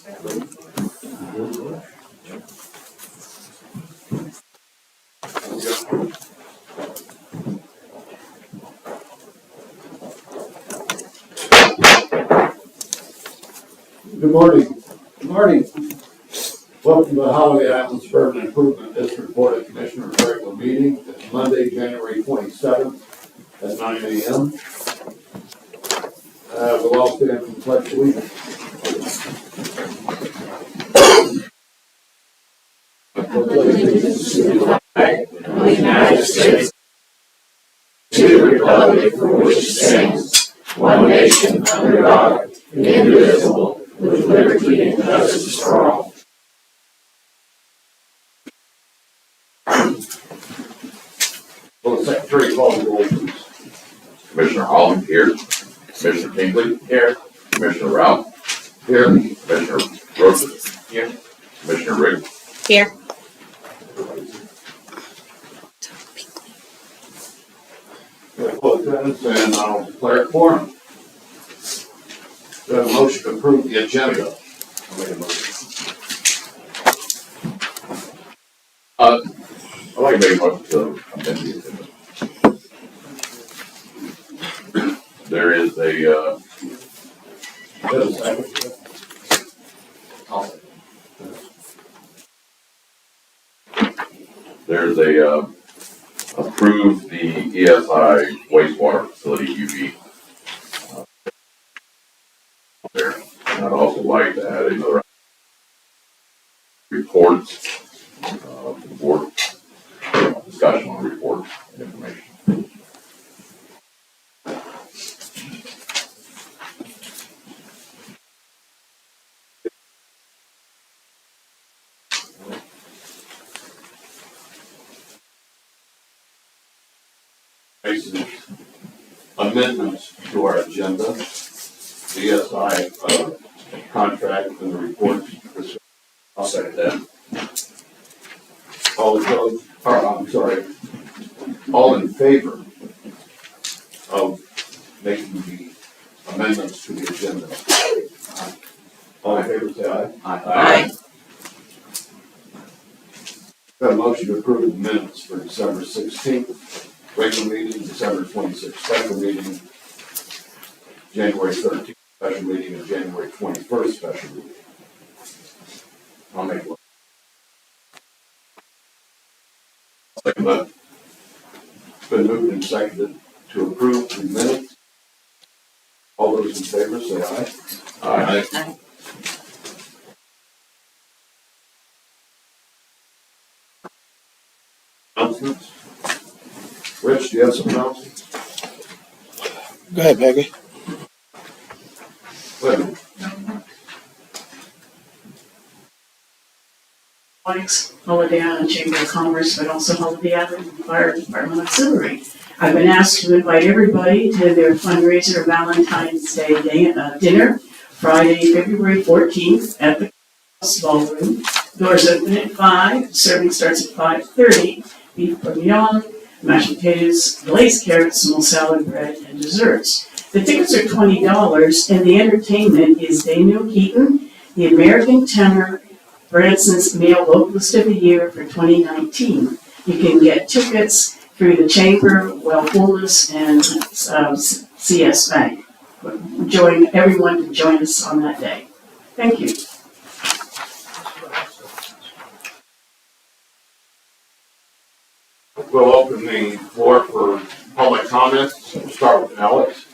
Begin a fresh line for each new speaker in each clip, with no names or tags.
Good morning. Good morning. Welcome to the Holiday Island Suburban Improvement District Board of Commissioners regular meeting. It's Monday, January 27th at 9 a.m. We'll all stand for the pledge of allegiance.
Allegiance to the flag of the United States, to the republic for which it stands, one nation under God, indivisible, with liberty and justice for all.
Will the Secretary call the roll, please?
Commissioner Holland here. Commissioner Kingley here. Commissioner Ralph here. Commissioner Rosen here. Commissioner Rigg
Here.
Full attendance, and I'll declare quorum. Do I have a motion to approve the agenda? I'll make a motion.
I'd like to make a motion to amend the agenda. There is a, there's a, approve the ESI wastewater facility UV. There, and I'd also like to add another reports, board discussion on report information.
Amendments to our agenda, the ESI contract and the report.
I'll second that.
All in favor of making the amendments to the agenda? All in favor, say aye.
Aye.
Got a motion to approve the minutes for December 16th, regular meeting, December 26th, special meeting, January 13th, special meeting, and January 21st, special meeting. I'll make one.
Second that.
It's been moved and seconded to approve the minutes. All those in favor say aye.
Aye.
Aye.
Announcements? Rich, do you have some announcements?
Go ahead, Peggy.
Good.
Holiday Island Chamber of Commerce, but also Holiday Island Fire Department Auxiliary. I've been asked to invite everybody to their fundraiser Valentine's Day dinner, Friday, February 14th at the Ballroom. Doors open at 5, serving starts at 5:30. Beef bourguignon, mashed potatoes, glazed carrots, small salad, bread, and desserts. The tickets are $20, and the entertainment is Daniel Keaton, the American tenor, Branson's Male Vocalist of the Year for 2019. You can get tickets through the Chamber, Wellfulness, and CS Bank. Join everyone to join us on that day. Thank you.
We'll open the floor for public comments. We'll start with Alex.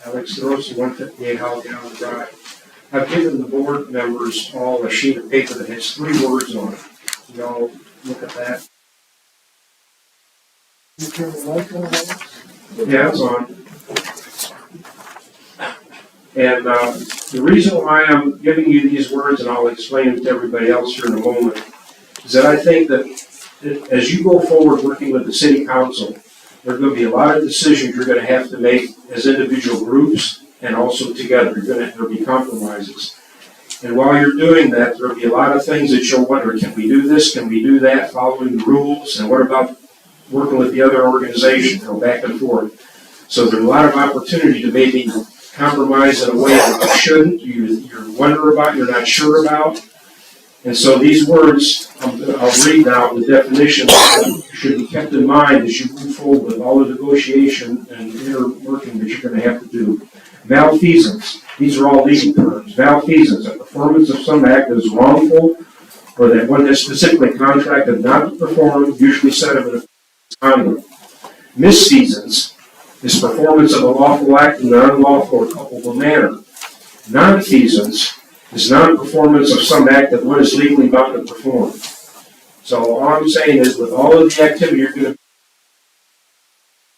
Alex Rossi, 158 Holiday Island Drive. I've given the board members all a sheet of paper that has 3 words on it. Y'all look at that. Yeah, it's on. And the reason why I'm giving you these words, and I'll explain it to everybody else here in a moment, is that I think that as you go forward working with the city council, there are going to be a lot of decisions you're going to have to make as individual groups and also together. There'll be compromises. And while you're doing that, there'll be a lot of things that you'll wonder, can we do this? Can we do that? Following the rules? And what about working with the other organization? Back and forth. So there's a lot of opportunity to maybe compromise in a way that you shouldn't, you're wondering about, you're not sure about. And so these words, I'll read now the definition, should be kept in mind as you move forward with all the negotiation and inner working that you're going to have to do. Malfeasance, these are all legal terms. Malfeasance, a performance of some act that is wrongful or that one has specifically contracted not to perform, usually set of an conduct. Misfeasance is performance of a lawful act in an unlawful or culpable manner. Nonfeasance is non-performance of some act that one is legally bound to perform. So all I'm saying is, with all of the activity you're going to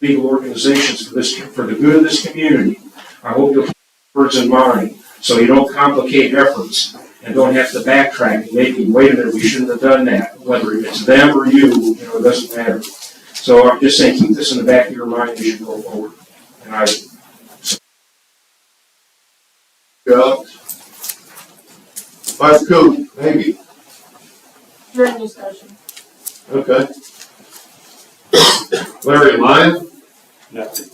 legal organizations for the good of this community, I hope you'll keep words in mind so you don't complicate efforts and don't have to backtrack and maybe, wait a minute, we shouldn't have done that. Whether it's them or you, it doesn't matter. So I'm just saying, keep this in the back of your mind as you go forward. And
Vice Coach, maybe.
During discussion.
Okay. Larry Lyon?
Nothing.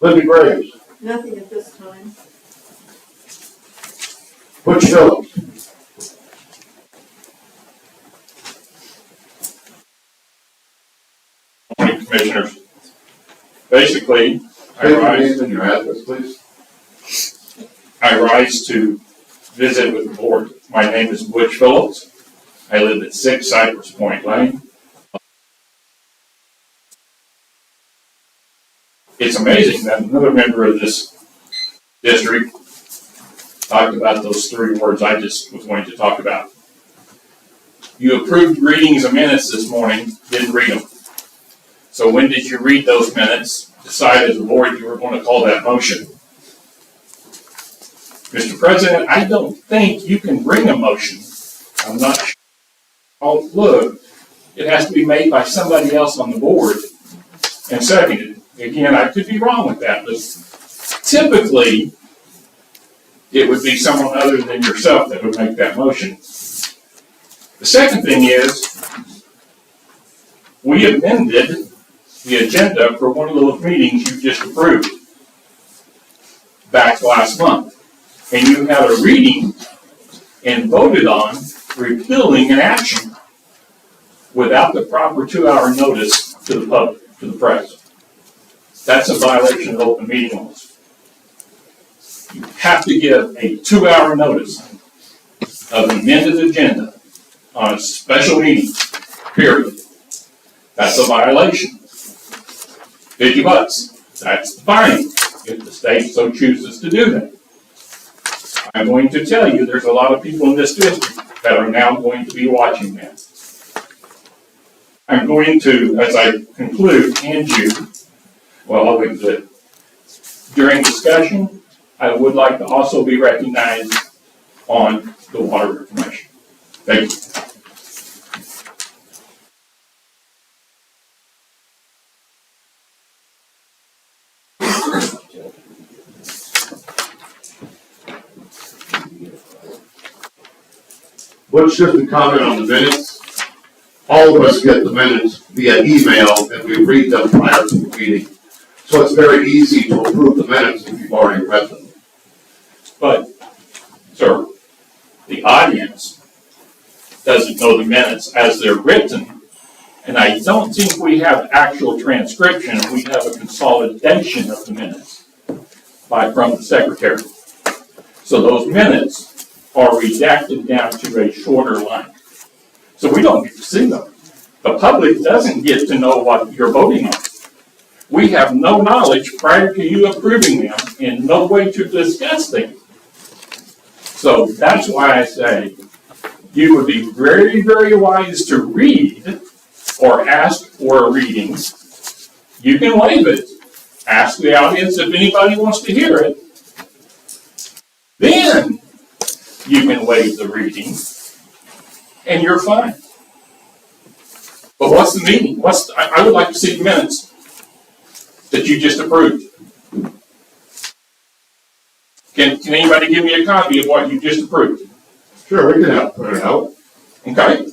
Linda Graves?
Nothing at this time.
Butch Phillips?
Morning, Commissioners. Basically,
State your name and your address, please.
I rise to visit with the board. My name is Butch Phillips. I live at 6 Cypress Point Lane. It's amazing that another member of this district talked about those 3 words I just was going to talk about. You approved readings of minutes this morning, didn't read them. So when did you read those minutes, decide as a board you were going to call that motion? Mr. President, I don't think you can bring a motion. I'm not sure. Oh, look, it has to be made by somebody else on the board and seconded. Again, I could be wrong with that, but typically it would be someone other than yourself that would make that motion. The second thing is, we amended the agenda for one of those meetings you just approved back last month. And you had a reading and voted on repealing an action without the proper 2-hour notice to the public, to the press. That's a violation of open meeting laws. You have to give a 2-hour notice of an amended agenda on a special meeting, period. That's a violation. 50 bucks. That's the fine if the state so chooses to do that. I'm going to tell you there's a lot of people in this district that are now going to be watching that. I'm going to, as I conclude, hand you, well, I'll wait to during discussion, I would like to also be recognized on the water information. Thank you.
What's just a comment on the minutes? All of us get the minutes via email and we read them prior to the meeting. So it's very easy to approve the minutes if you've already read them.
But, sir, the audience doesn't know the minutes as they're written, and I don't think we have actual transcription. We have a consolidation of the minutes from the secretary. So those minutes are redacted down to a shorter line. So we don't get to see them. The public doesn't get to know what you're voting on. We have no knowledge prior to you approving them and no way to discuss them. So that's why I say you would be very, very wise to read or ask for a reading. You can waive it. Ask the audience if anybody wants to hear it. Then you can waive the reading and you're fine. But what's the meaning? I would like to see the minutes that you just approved. Can anybody give me a copy of what you just approved?
Sure, we can have it printed out.
Okay.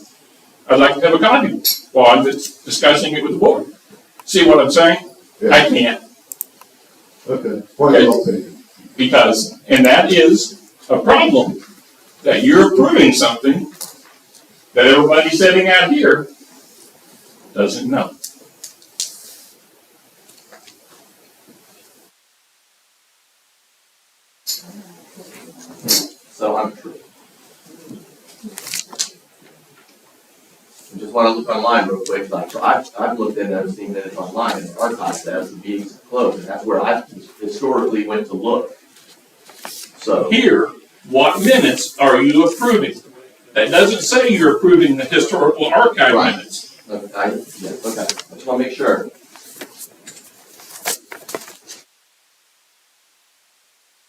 I'd like to have a copy while I'm discussing it with the board. See what I'm saying? I can't,
Okay, point well taken.
because, and that is a problem, that you're approving something that everybody sitting out here doesn't know.
So I just want to look online real quick. Like I've looked in there and seen that it's online and the archive says the meeting's closed, and that's where I historically went to look. So
Here, what minutes are you approving? That doesn't say you're approving the historical archive
Right.
minutes.
okay, I just want to make sure.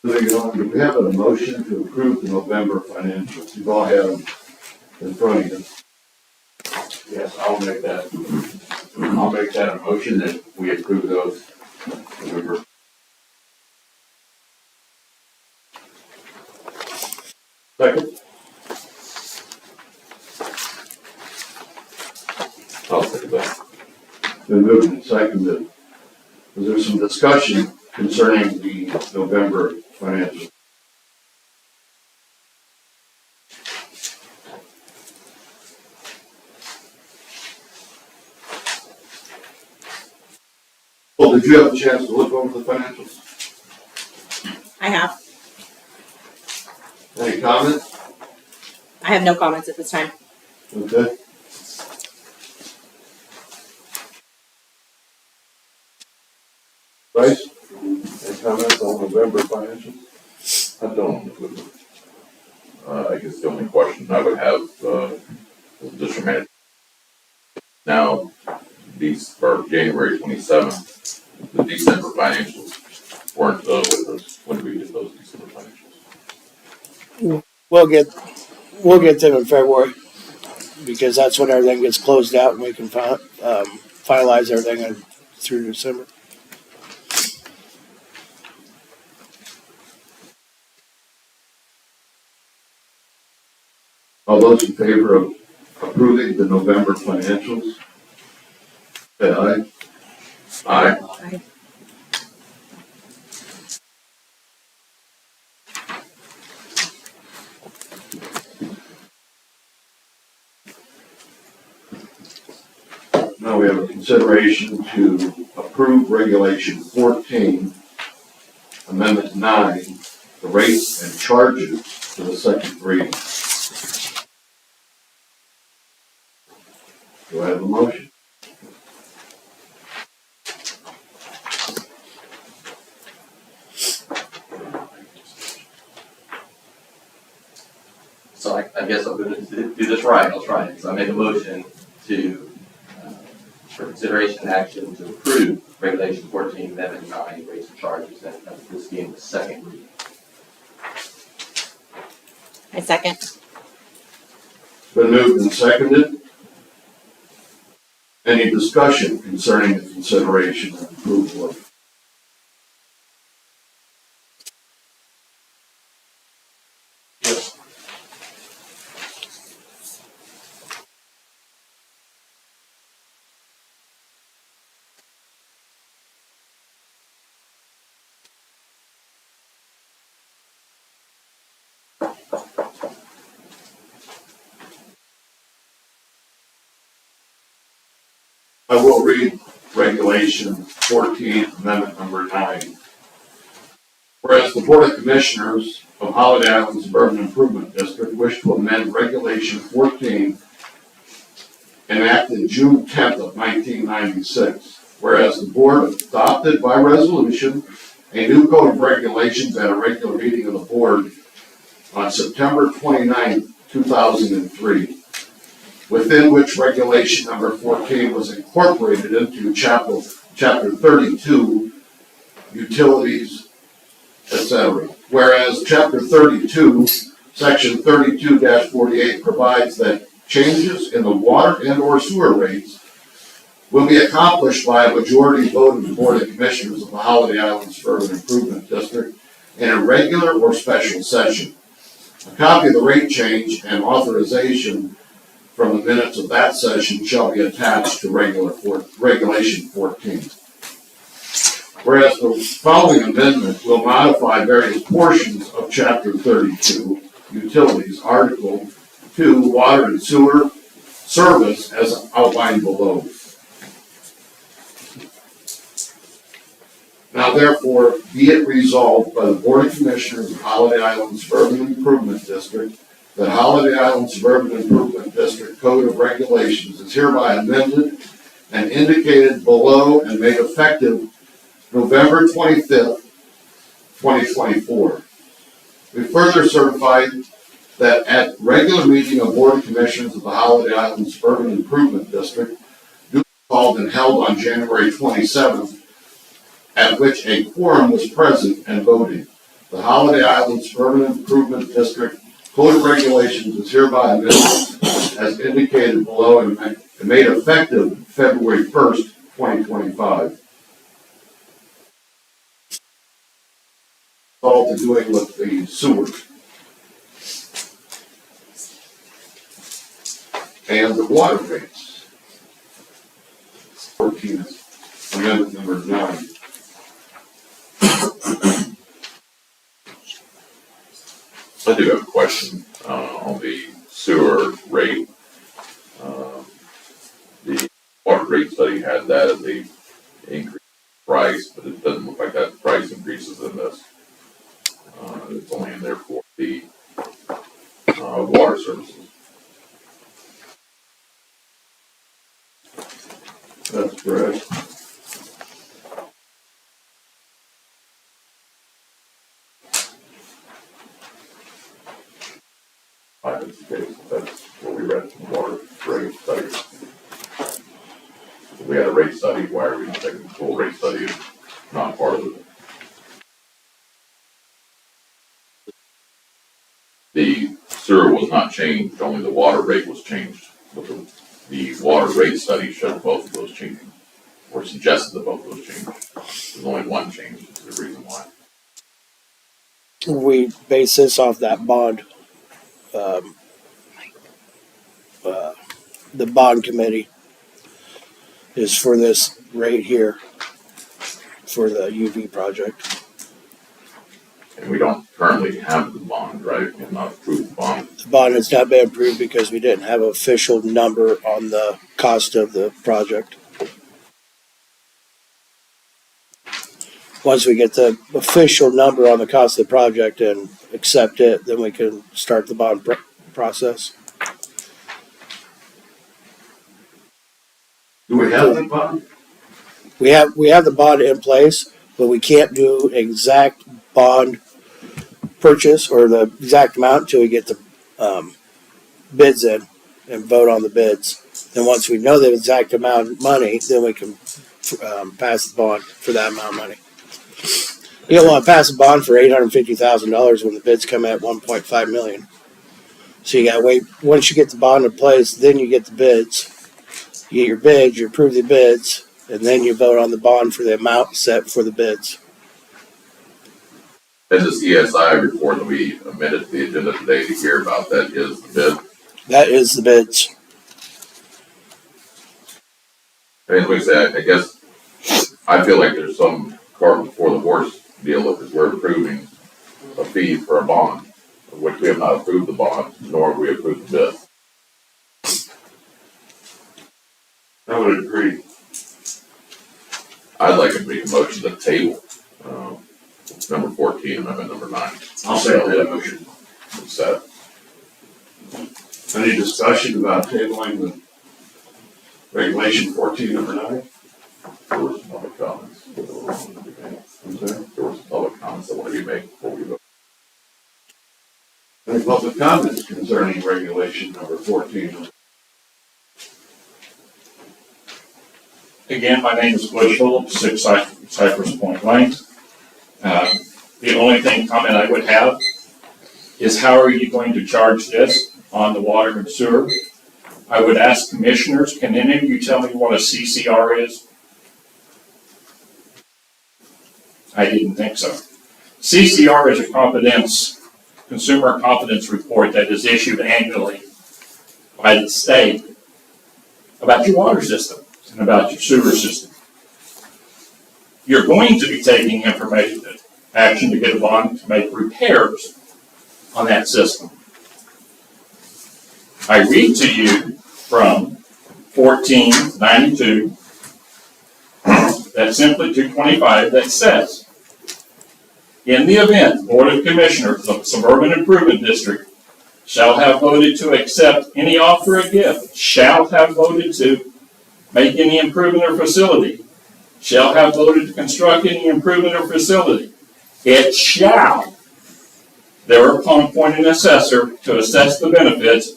Do we have a motion to approve the November financials? You've all had them in front of you.
Yes, I'll make that a motion that we approve those. November.
Second?
I'll second that.
Been moved and seconded. Was there some discussion concerning the November financials? Well, did you have a chance to look over the financials?
I have.
Any comments?
I have no comments at this time.
Okay. Bryce? Any comments on November financials?
I don't. I guess the only question I would have, is District Manager. Now, these, for January 27th, the December financials weren't, with us. When did we get those December financials?
We'll get them in February, because that's when everything gets closed out and we can finalize everything through December.
All those in favor of approving the November financials? Say aye.
Aye.
Now we have a consideration to approve Regulation 14, Amendment 9, the rates and charges for the second reading. Do I have a motion?
So I guess I'm going to do this right. I'll try it. So I make a motion to, for consideration and action to approve Regulation 14, Amendment 9, rates and charges, and this being the second reading.
I second.
Been moved and seconded. Any discussion concerning the consideration and approval of?
Yes.
I will read Regulation 14, Amendment number 9. Whereas the Board of Commissioners of Holiday Island Suburban Improvement District wish to amend Regulation 14 enacted June 10th of 1996. Whereas the Board adopted by resolution a new code of regulations at a regular meeting of the Board on September 29th, 2003. Within which regulation number 14 was incorporated into chapter 32, utilities, etc. Whereas chapter 32, section 32-48 provides that changes in the water and or sewer rates will be accomplished by a majority vote of the Board of Commissioners of the Holiday Island Suburban Improvement District in a regular or special session. A copy of the rate change and authorization from the minutes of that session shall be attached to Regulation 14. Whereas the following amendment will modify various portions of Chapter 32, Utilities, Article 2, Water and Sewer Service, as outlined below. Now therefore, be it resolved by the Board of Commissioners of Holiday Island Suburban Improvement District that Holiday Island Suburban Improvement District Code of Regulations is hereby amended and indicated below and made effective November 25th, 2024. We further certified that at regular meeting of Board of Commissioners of the Holiday Island Suburban Improvement District, duly called and held on January 27th, at which a quorum was present and voting. The Holiday Island Suburban Improvement District Code of Regulations is hereby amended as indicated below and made effective February 1st, 2025. All to doing with the sewer. And the water rates. 14, amendment number 9.
I do have a question on the sewer rate. The water rate study had that as a increased price, but it doesn't look like that price increases in this. It's only in there for the water services.
That's correct.
That's the case. That's what we read from the water rate study. If we had a rate study, why are we not taking the full rate study as not part of it? The sewer was not changed, only the water rate was changed. But the water rate study showed both of those changing, or suggested that both of those changed. There's only one change, is the reason why.
We base this off that bond. The bond committee is for this rate here for the UV project.
And we don't currently have the bond, right? We have not approved the bond.
The bond has not been approved because we didn't have an official number on the cost of the project. Once we get the official number on the cost of the project and accept it, then we can start the bond process.
Do we have that bond?
We have the bond in place, but we can't do exact bond purchase or the exact amount until we get the bids in and vote on the bids. And once we know the exact amount of money, then we can pass the bond for that amount of money. You don't want to pass a bond for $850,000 when the bids come at $1.5 million. So you got to wait. Once you get the bond in place, then you get the bids. You get your bids, you approve the bids, and then you vote on the bond for the amount set for the bids.
And this ESI report that we amended to the agenda today to hear about that is the bid.
That is the bids.
And like I said, I guess I feel like there's some cart before the horse deal because we're approving a fee for a bond, which we have not approved the bond, nor have we approved the bid.
I would agree.
I'd like to make a motion to table, number 14, amendment number 9.
I'll second that motion.
Set.
Any discussion about tabling the regulation 14 number 9?
There were some public comments. There were some public comments that want to be made before we vote.
Any public comments concerning regulation number 14?
Again, my name is Bush Phillips, 6 Cypress Point Lane. The only comment I would have is how are you going to charge this on the water and sewer? I would ask commissioners, can any of you tell me what a CCR is? I didn't think so. CCR is a consumer confidence report that is issued annually by the state about your water system and about your sewer system. You're going to be taking information action to get a bond to make repairs on that system. I read to you from 1492, that's simply 225, that says, in the event Board of Commissioners of Suburban Improvement District shall have voted to accept any offer or gift, shall have voted to make any improvement or facility, shall have voted to construct any improvement or facility, it shall thereupon appoint an assessor to assess the benefits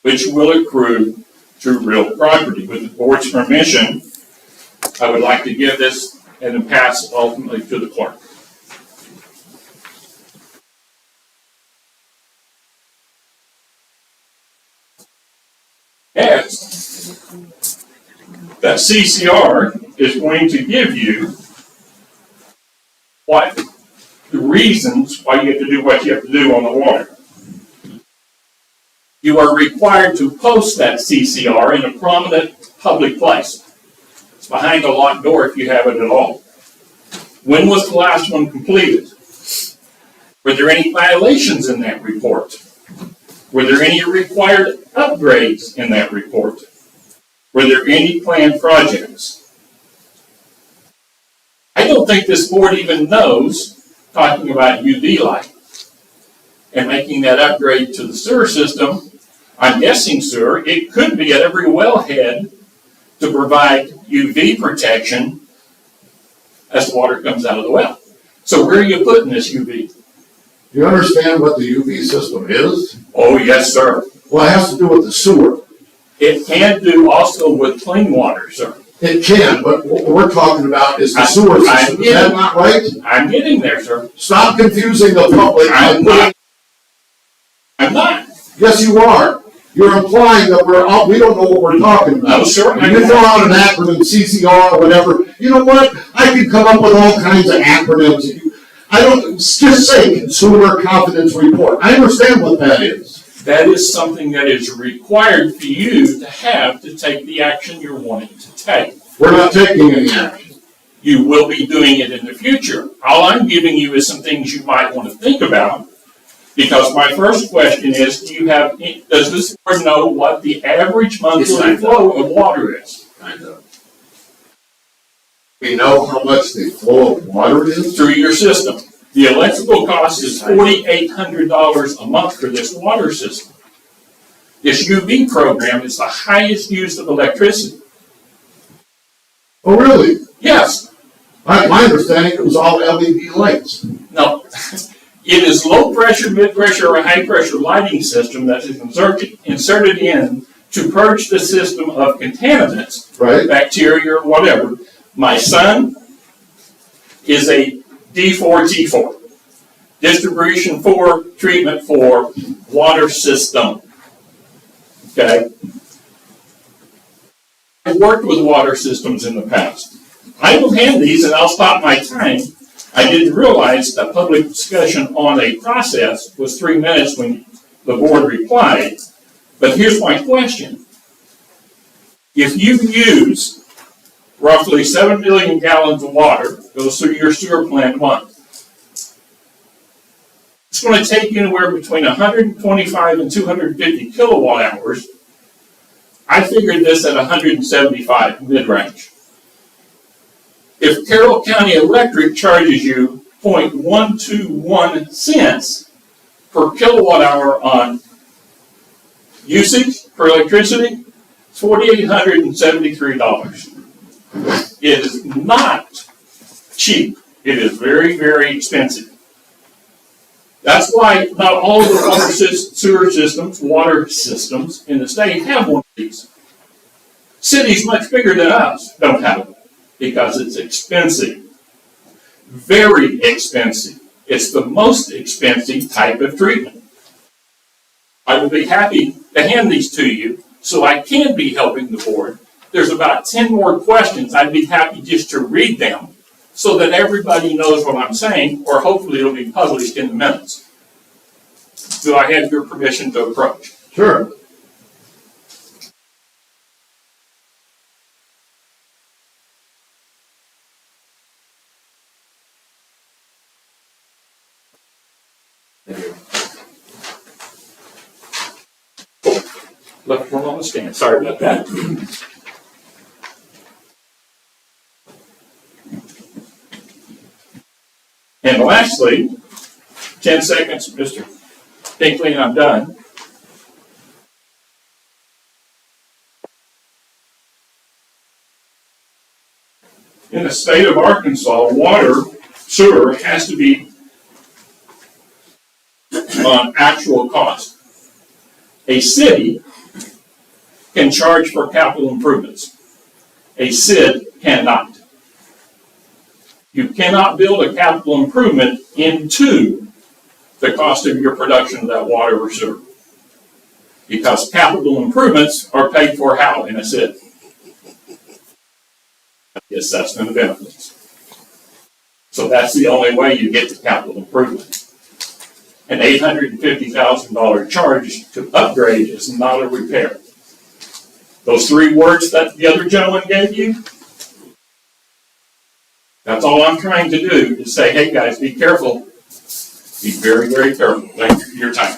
which will accrue to real property. With the board's permission, I would like to give this and pass it ultimately to the clerk. Next, that CCR is going to give you what the reasons why you have to do what you have to do on the water. You are required to post that CCR in a prominent public place. It's behind a locked door if you have it at all. When was the last one completed? Were there any violations in that report? Were there any required upgrades in that report? Were there any planned projects? I don't think this board even knows, talking about UV light and making that upgrade to the sewer system. I'm guessing, sir, it could be at every wellhead to provide UV protection as the water comes out of the well. So where are you putting this UV?
Do you understand what the UV system is?
Oh, yes, sir.
Well, it has to do with the sewer.
It can do also with clean water, sir.
It can, but what we're talking about is the sewer system. Is that not right?
I'm getting there, sir.
Stop confusing the public.
I'm not.
Yes, you are. You're implying that we don't know what we're talking about.
No, sir.
You throw out an acronym, CCR or whatever. You know what? I can come up with all kinds of acronyms. I don't, just say Consumer Confidence Report. I understand what that is.
That is something that is required for you to have to take the action you're wanting to take.
We're not taking any action.
You will be doing it in the future. All I'm giving you is some things you might want to think about. Because my first question is, does this board know what the average monthly flow of water is?
Kind of. We know how much the flow of water is?
Through your system. The electrical cost is $4,800 a month for this water system. This UV program is the highest use of electricity.
Oh, really?
Yes.
My understanding, it was all LED lights.
No. It is low pressure, mid pressure, or high pressure lighting system that is inserted in to purge the system of contaminants,
right?
Bacteria or whatever. My son is a D4T4, distribution for, treatment for, water system. Okay? I've worked with water systems in the past. I will hand these and I'll stop my time. I didn't realize that public discussion on a process was 3 minutes when the board replied. But here's my question. If you use roughly 7 million gallons of water goes through your sewer plant a month, it's going to take you anywhere between 125 and 250 kilowatt hours. I figured this at 175 mid-range. If Carroll County Electric charges you 0.121 cents per kilowatt hour on usage for electricity, it's $4,873. It is not cheap. It is very, very expensive. That's why not all of the sewer systems, water systems in the state have one of these. Cities much bigger than us don't have it because it's expensive. Very expensive. It's the most expensive type of treatment. I will be happy to hand these to you so I can be helping the board. There's about 10 more questions. I'd be happy just to read them so that everybody knows what I'm saying, or hopefully it'll be published in the minutes. Do I have your permission to approach?
Sure.
Left one on the stand, sorry about that. And lastly, 10 seconds, Mr. Pinkley, and I'm done. In the state of Arkansas, water, sewer has to be on actual cost. A city can charge for capital improvements. A SID cannot. You cannot build a capital improvement into the cost of your production of that water or sewer. Because capital improvements are paid for how in a SID? The assessment of benefits. So that's the only way you get to capital improvement. An $850,000 charge to upgrade is not a repair. Those 3 words that the other gentleman gave you, that's all I'm trying to do is say, hey guys, be careful. Be very, very careful. Thank you for your time.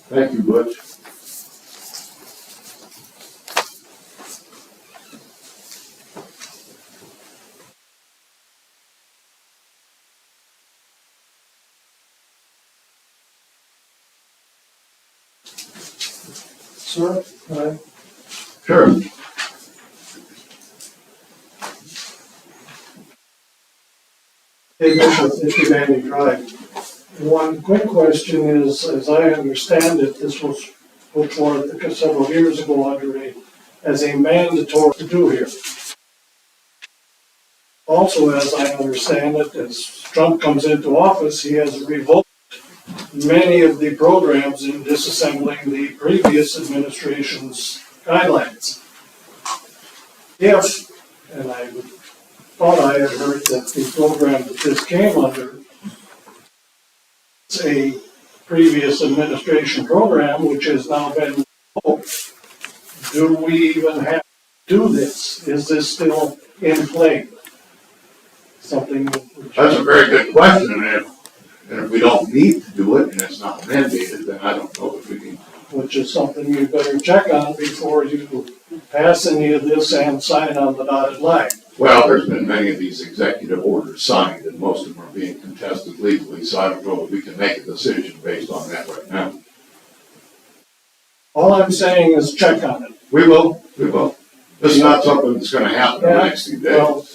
Thank you, Butch.
Sir,
Sure.
Hey, Bishop, Mr. Vandy Drive. One quick question is, as I understand it, this was put forth several years ago as a mandatory to do here. Also, as I understand it, as Trump comes into office, he has revoked many of the programs in disassembling the previous administration's guidelines. If, and I thought I had heard that the program that this came under is a previous administration program which has now been revoked. Do we even have to do this? Is this still in play? Something.
That's a very good question, and if we don't need to do it and it's not mandated, then I don't know if we can.
Which is something you better check on before you pass any of this and sign on the dotted line.
Well, there's been many of these executive orders signed, and most of them are being contested legally, so I don't know if we can make a decision based on that right now.
All I'm saying is check on it.
We will. This is not something that's gonna happen in the next few days.
Well,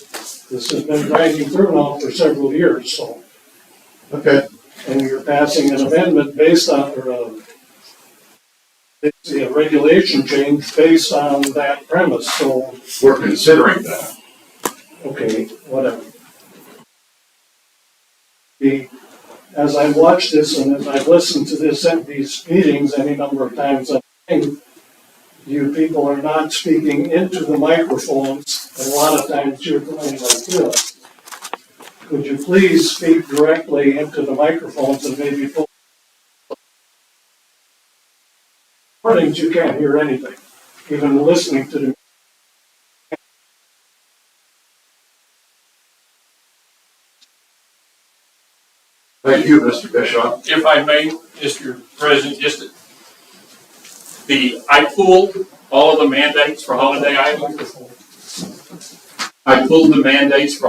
this has been dragging through now for several years, so.
Okay.
And you're passing an amendment based on, or a regulation change based on that premise, so,
We're considering that.
okay, whatever. As I watch this and as I've listened to these meetings any number of times, I think you people are not speaking into the microphones, and a lot of times you're going like this. Could you please speak directly into the microphones and maybe pull recordings, you can't hear anything, even listening to the.
Thank you, Mr. Bishop.
If I may, Mr. President, I pulled all of the mandates for Holiday Island. I pulled the mandates for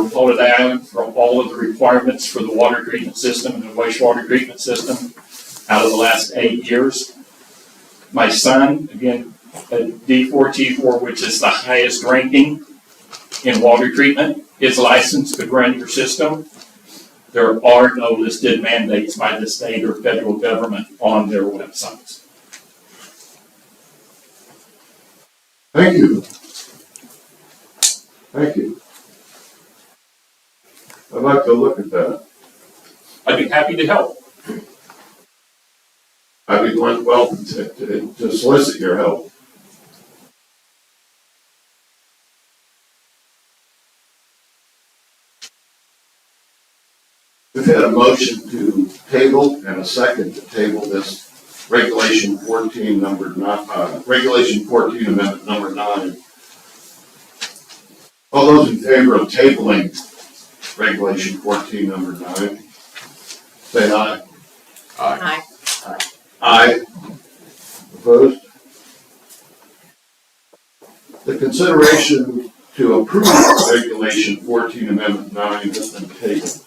Holiday Island, for all of the requirements for the water treatment system and the wastewater treatment system out of the last 8 years. My son, again, D4, T4, which is the highest ranking in water treatment, his license could run your system. There are no listed mandates by the state or federal government on their websites.
Thank you. Thank you. I'd like to look at that.
I'd be happy to help.
I'd be going well to solicit your help. We've had a motion to table and a second to table this Regulation 14 Regulation 14 Amendment number 9. All those in favor of tabling Regulation 14 number 9, say aye.
Aye.
Aye.
Aye. Opposed? consideration to approve Regulation 14 Amendment 9 has been tabled.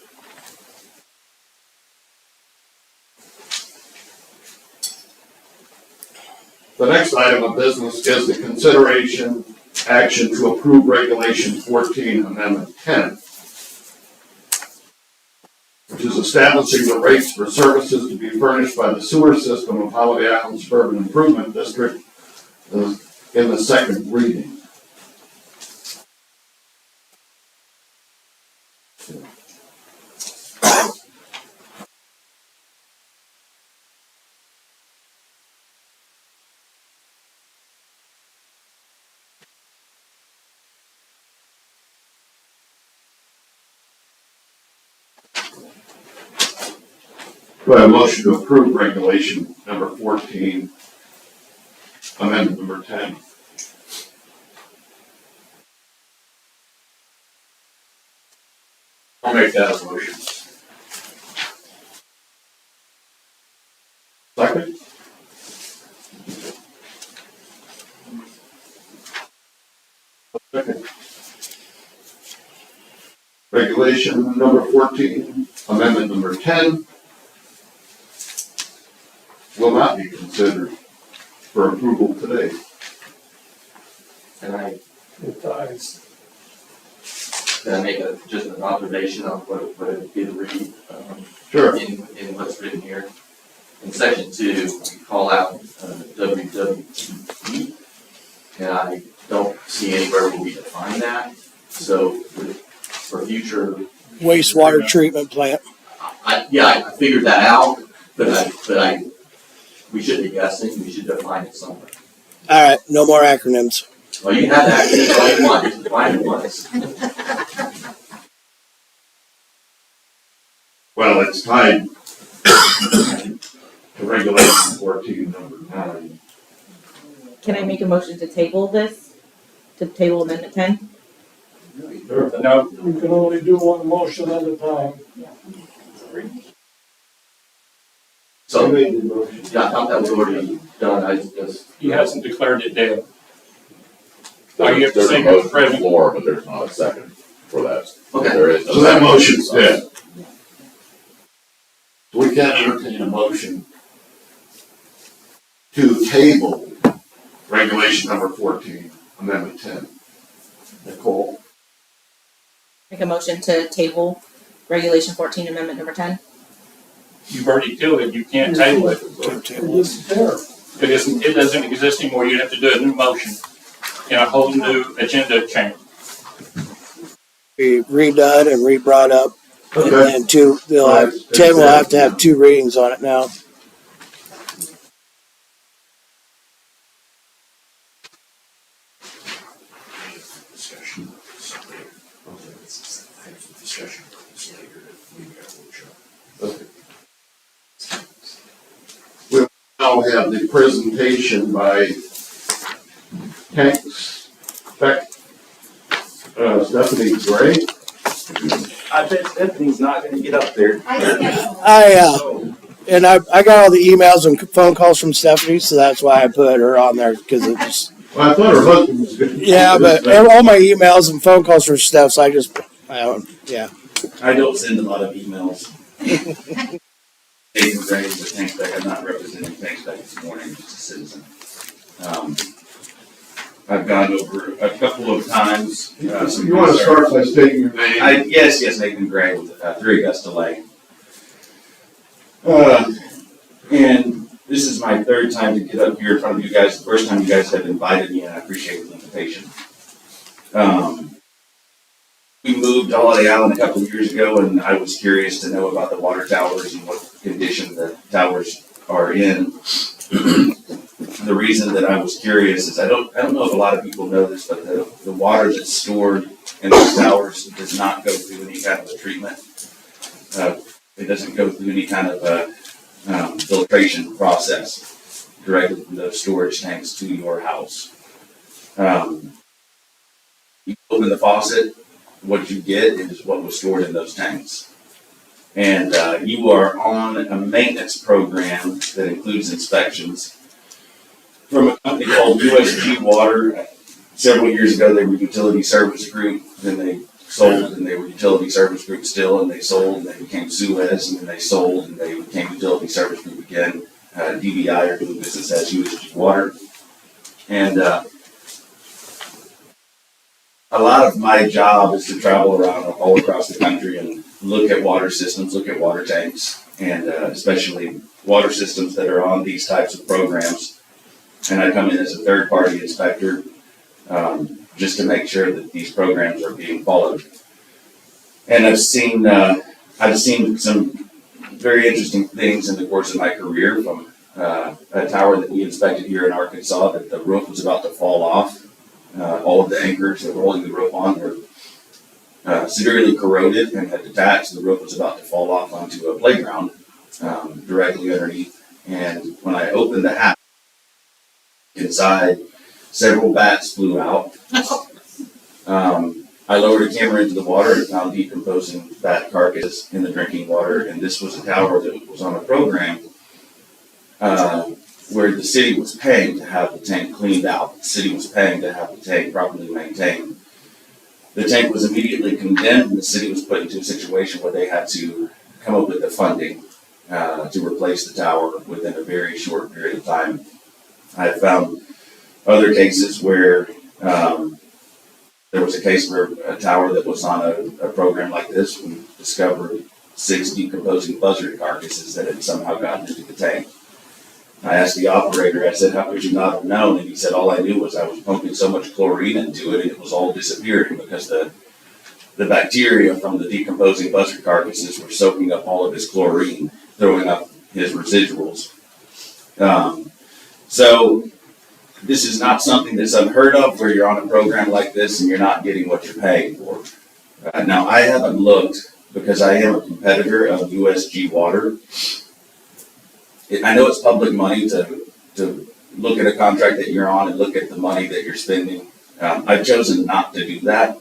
The next item of business is the consideration action to approve Regulation 14 Amendment 10, which is establishing the rates for services to be furnished by the sewer system of Holiday Island Suburban Improvement District in the second reading. Do I have a motion to approve Regulation number 14, Amendment number 10?
I'll make that a motion.
Second? Second. Regulation number 14, Amendment number 10 will not be considered for approval today.
Can I,
It dies.
can I make just an observation on what it did read,
Sure.
in what's written here? In section 2, we call out, WWTP, and I don't see anywhere where we define that, so for future,
Wastewater treatment plant.
I figured that out, but we shouldn't be guessing, we should define it somewhere.
All right, no more acronyms.
Well, you can have that, all you want, just define it once.
Well, it's tied to Regulation 14, number 9.
Can I make a motion to table this? To table amendment 10?
Sure.
No,
You can only do one motion at a time.
So,
You made the motion.
yeah, I thought that was already done, I just.
he hasn't declared it dead. Oh, you have to
There's
say
a motion on the
present.
floor, but there's not a second for that.
Okay.
There is no
So that
second.
motion's dead. We can't entertain a motion to table Regulation number 14, Amendment 10. Nicole?
Make a motion to table regulation 14 amendment number 10?
You've already killed it, you can't table it.
It isn't there.
It doesn't exist anymore, you'd have to do a new motion and a whole new agenda change.
Be redone and re-brought up.
Okay.
And two, they'll have, 10 will have to have 2 readings on it now.
We'll now have the presentation by Hanks, Stephanie Gray.
I bet Stephanie's not gonna get up there.
And I got all the emails and phone calls from Stephanie, so that's why I put her on there, because it just,
Well, I thought her husband was good.
yeah, but all my emails and phone calls from Steph, so I don't, yeah.
I don't send a lot of emails. Nathan Gray with Thanks Back. I'm not representing Thanks Back this morning, just a citizen. I've gone over a couple of times.
You want to start by stating your name?
Yes, Nathan Gray with 3 Augusta Lake. And this is my 3rd time to get up here in front of you guys. The first time you guys have invited me, and I appreciate the invitation. We moved to Holiday Island a couple of years ago, and I was curious to know about the water towers and what condition the towers are in. The reason that I was curious is I don't know if a lot of people know this, but the water that's stored in those towers does not go through any kind of a treatment. It doesn't go through any kind of a filtration process directly from those storage tanks to your house. You open the faucet, what you get is what was stored in those tanks. And you are on a maintenance program that includes inspections from a company called USG Water. several years ago, they were utility service group, then they sold, and they were utility service group still, and they sold, and they became Suez, and then they sold, and they became utility service group again. DBI are doing business as USG Water. And a lot of my job is to travel around all across the country and look at water systems, look at water tanks, and especially water systems that are on these types of programs. And I come in as a third-party inspector just to make sure that these programs are being followed. And I've seen some very interesting things in the course of my career, from a tower that we inspected here in Arkansas, that the roof was about to fall off. All of the anchors that were holding the roof on were severely corroded and had detached. The roof was about to fall off onto a playground directly underneath. And when I opened the hatch inside, several bats flew out. I lowered a camera into the water and found decomposing bat carcasses in the drinking water. And this was a tower that was on a program where the city was paying to have the tank cleaned out. The city was paying to have the tank properly maintained. The tank was immediately condemned, and the city was put into a situation where they had to come up with the funding to replace the tower within a very short period of time. I have found other cases where there was a case where a tower that was on a program like this, we discovered 6 decomposing buzzard carcasses that had somehow gotten into the tank. I asked the operator, I said, how could you not have known? And he said, all I knew was I was pumping so much chlorine into it and it was all disappearing because the bacteria from the decomposing buzzard carcasses were soaking up all of his chlorine, throwing up his residuals. So this is not something that's unheard of, where you're on a program like this and you're not getting what you're paying for. Now, I haven't looked, because I am a competitor of USG Water. I know it's public money to look at a contract that you're on and look at the money that you're spending. I've chosen not to do that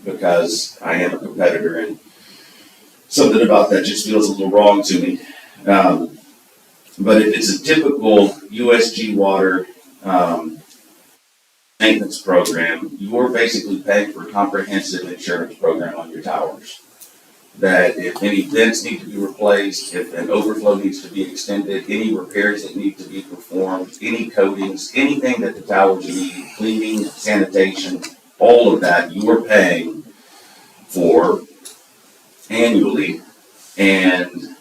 because I am a competitor, and something about that just feels a little wrong to me. But if it's a typical USG Water maintenance program, you're basically paying for a comprehensive insurance program on your towers. That if any vents need to be replaced, if an overflow needs to be extended, any repairs that need to be performed, any coatings, anything that the towers need, cleaning, sanitation, all of that you're paying for annually. And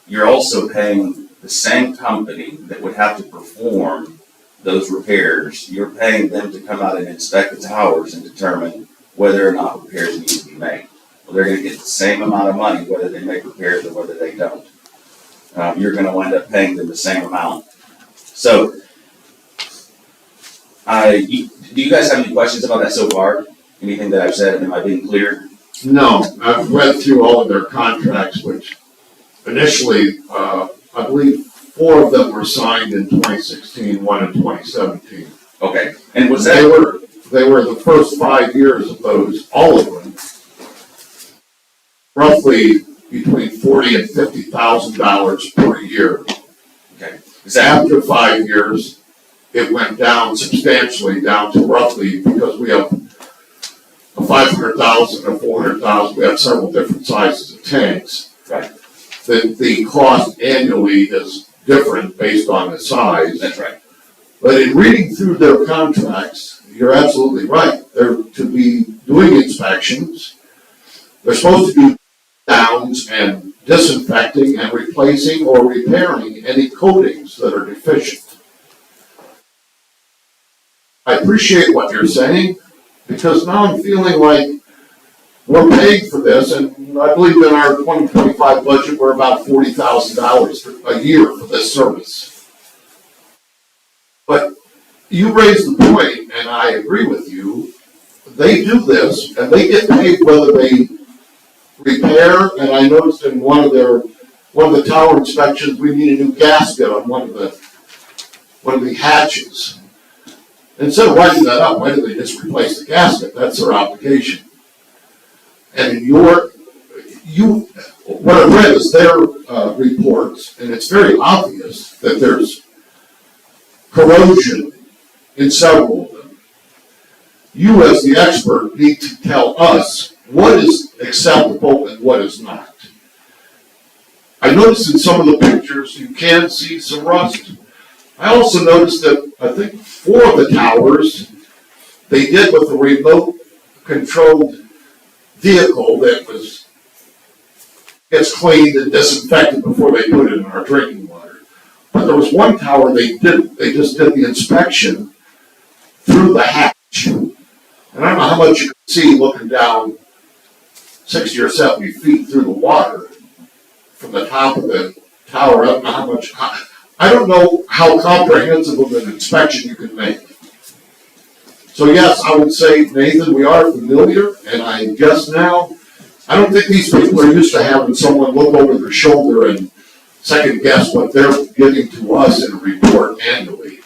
you're also paying the same company that would have to perform those repairs. You're paying them to come out and inspect the towers and determine whether or not repairs need to be made. Well, they're going to get the same amount of money whether they make repairs or whether they don't. You're going to wind up paying them the same amount. So, do you guys have any questions about that so far? Anything that I've said, am I being clear?
No, I've read through all of their contracts, which initially, I believe 4 of them were signed in 2016, 1 in 2017.
Okay, and was that?
They were the first 5 years of those, all of them, roughly between $40,000 and $50,000 per year.
Okay.
After 5 years, it went down substantially, down to roughly, because we have a 500,000, a 400,000, we have several different sizes of tanks.
Right.
The cost annually is different based on the size.
That's right.
But in reading through their contracts, you're absolutely right. They're to be doing inspections. They're supposed to do downs and disinfecting and replacing or repairing any coatings that are deficient. I appreciate what you're saying, because now I'm feeling like we're paying for this, and I believe in our 2025 budget, we're about $40,000 a year for this service. But you raised the point, and I agree with you. They do this, and they get paid whether they repair. And I noticed in one of the tower inspections, we need a new gasket on one of the hatches. Instead of writing that up, why do they just replace the gasket? That's their obligation. And what I read is their reports, and it's very obvious that there's corrosion in several of them. you as the expert need to tell us what is acceptable and what is not. I noticed in some of the pictures, you can see some rust. I also noticed that, I think, 4 of the towers, they did with a remote controlled vehicle that gets cleaned and disinfected before they put it in our drinking water. But there was one tower they just did the inspection through the hatch. And I don't know how much you can see looking down 60 or 70 feet through the water from the top of the tower. I don't know how comprehensive of an inspection you can make. So yes, I would say, Nathan, we are familiar, and I guess now, I don't think these people are used to having someone look over their shoulder and second guess what they're giving to us in a report annually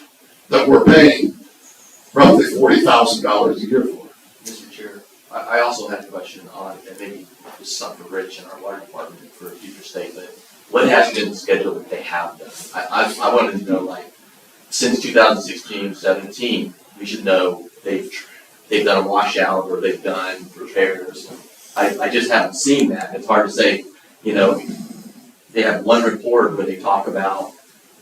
that we're paying roughly $40,000 a year for.
Mr. Chair, I also had a question on, and maybe this is something for Rich in our water department for a future statement. What has been the schedule that they have done? I wanted to know, like, since 2016, 17, we should know they've done a washout or they've done repairs. I just haven't seen that. It's hard to say, they have one report where they talk about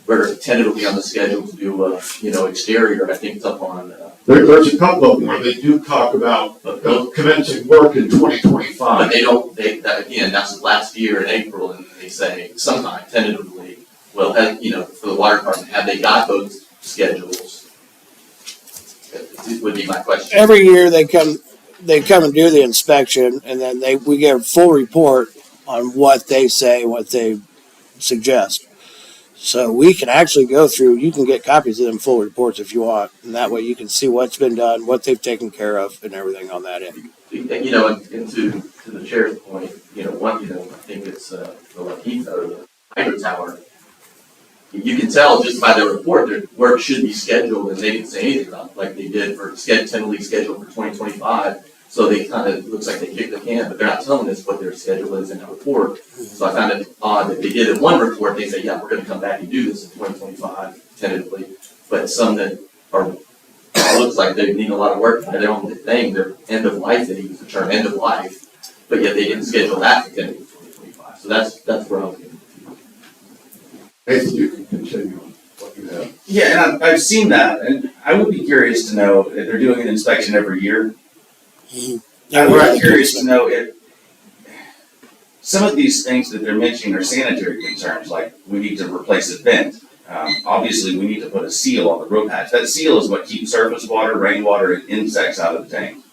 we're tentatively on the schedule to do exterior. I think it's up on.
There's a couple of them where they do talk about commencing work in 2025.
But they don't. That's last year in April, and they say sometime tentatively. Well, for the water department, have they got those schedules? It would be my question.
Every year they come and do the inspection, and then we get a full report on what they say, what they suggest. So we can actually go through, you can get copies of them full reports if you want, and that way you can see what's been done, what they've taken care of, and everything on that end.
And to the chair's point, I think it's the hydro tower. You can tell just by their report that work should be scheduled, and they didn't say anything about it, like they did for tentatively scheduled for 2025. So they kind of looks like they kicked the can, but they're not telling us what their schedule is in that report. So I found it odd that they did in one report, they say, yeah, we're going to come back and do this in 2025 tentatively, but some that looks like they need a lot of work by their own thing, their end of life, they use the term end of life, but yet they didn't schedule that for tentatively 2025. So that's where I was getting.
Nathan, you can continue on what you have.
Yeah, and I've seen that, and I would be curious to know if they're doing an inspection every year. I'm curious to know if some of these things that they're mentioning are sanitary concerns, like we need to replace a vent. Obviously, we need to put a seal on the rope hatch. That seal is what keeps surface water, rainwater, and insects out of the tank.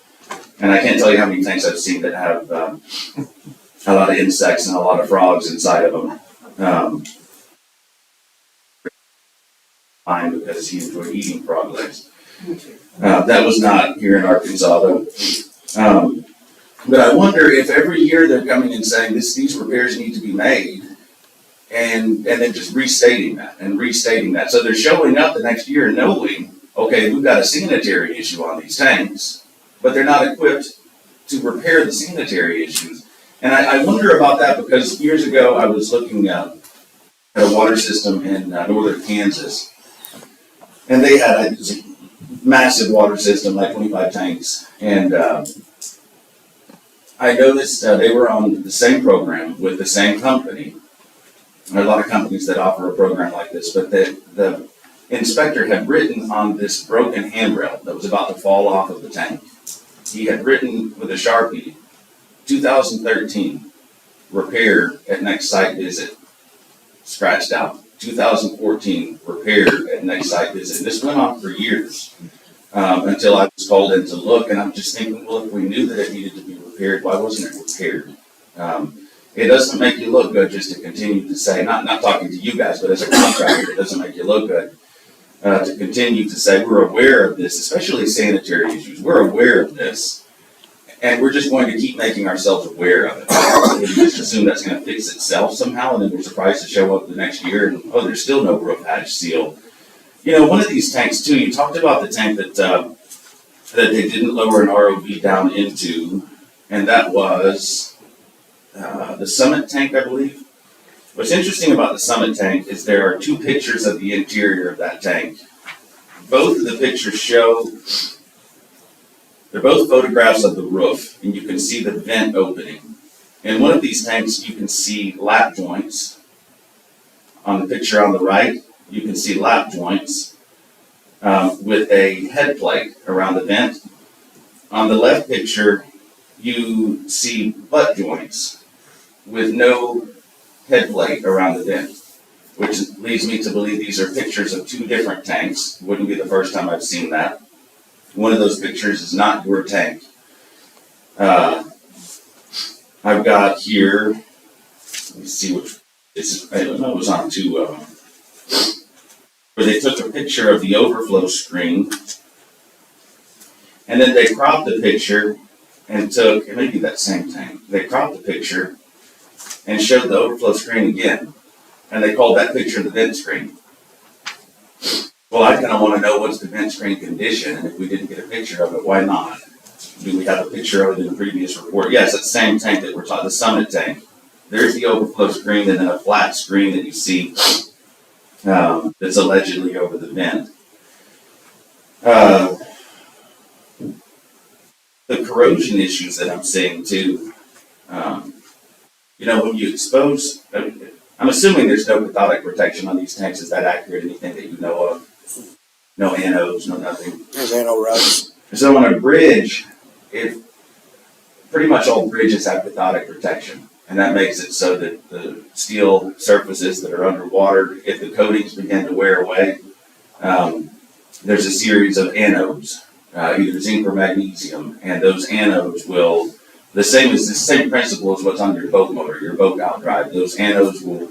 And I can't tell you how many tanks I've seen that have a lot of insects and a lot of frogs inside of them. Fine, because he enjoyed eating frog legs. That was not here in Arkansas, though. But I wonder if every year they're coming and saying these repairs need to be made, and then just restating that. So they're showing up the next year knowing, okay, we've got a sanitary issue on these tanks, but they're not equipped to repair the sanitary issues. And I wonder about that because years ago I was looking at a water system in northern Kansas, and they had a massive water system, like 25 tanks, and I noticed they were on the same program with the same company. There are a lot of companies that offer a program like this, but the inspector had written on this broken handrail that was about to fall off of the tank. He had written with a Sharpie, 2013, repair at next site visit, scratched out. 2014, repair at next site visit. And this went on for years until I was called in to look, and I'm just thinking, well, if we knew that it needed to be repaired, why wasn't it repaired? It doesn't make you look good just to continue to say, not talking to you guys, but as a contractor, it doesn't make you look good to continue to say, we're aware of this, especially sanitary issues. We're aware of this, and we're just going to keep making ourselves aware of it. We just assume that's going to fix itself somehow, and then we're surprised to show up the next year and, oh, there's still no roof hatch seal. One of these tanks too, you talked about the tank that they didn't lower an ROV down into, and that was the Summit tank, I believe. What's interesting about the Summit tank is there are two pictures of the interior of that tank. Both of the pictures show They're both photographs of the roof, and you can see the vent opening. In one of these tanks, you can see lap joints. On the picture on the right, you can see lap joints with a head plate around the vent. On the left picture, you see butt joints with no head plate around the vent, which leads me to believe these are pictures of two different tanks. Wouldn't be the first time I've seen that. One of those pictures is not your tank. I've got here, let me see which, I don't know, it was on two of them, where they took a picture of the overflow screen, and then they cropped the picture and took, it may be that same tank, they cropped the picture and showed the overflow screen again, and they called that picture the vent screen. Well, I kind of want to know what's the vent screen condition, and if we didn't get a picture of it, why not? Do we have a picture of it in the previous report? Yes, that same tank that we're talking, the Summit tank. There's the overflow screen and then a flat screen that you see that's allegedly over the vent. The corrosion issues that I'm seeing too, when you expose, I'm assuming there's no cathodic protection on these tanks. Is that accurate? Anything that you know of? No anodes, no nothing.
There's anno ruts.
So on a bridge, pretty much all bridges have cathodic protection, and that makes it so that the steel surfaces that are underwater, if the coatings begin to wear away, there's a series of anodes, either zinc or magnesium, and those anodes will, the same principle as what's on your boat motor, your boat outdrive. Those anodes will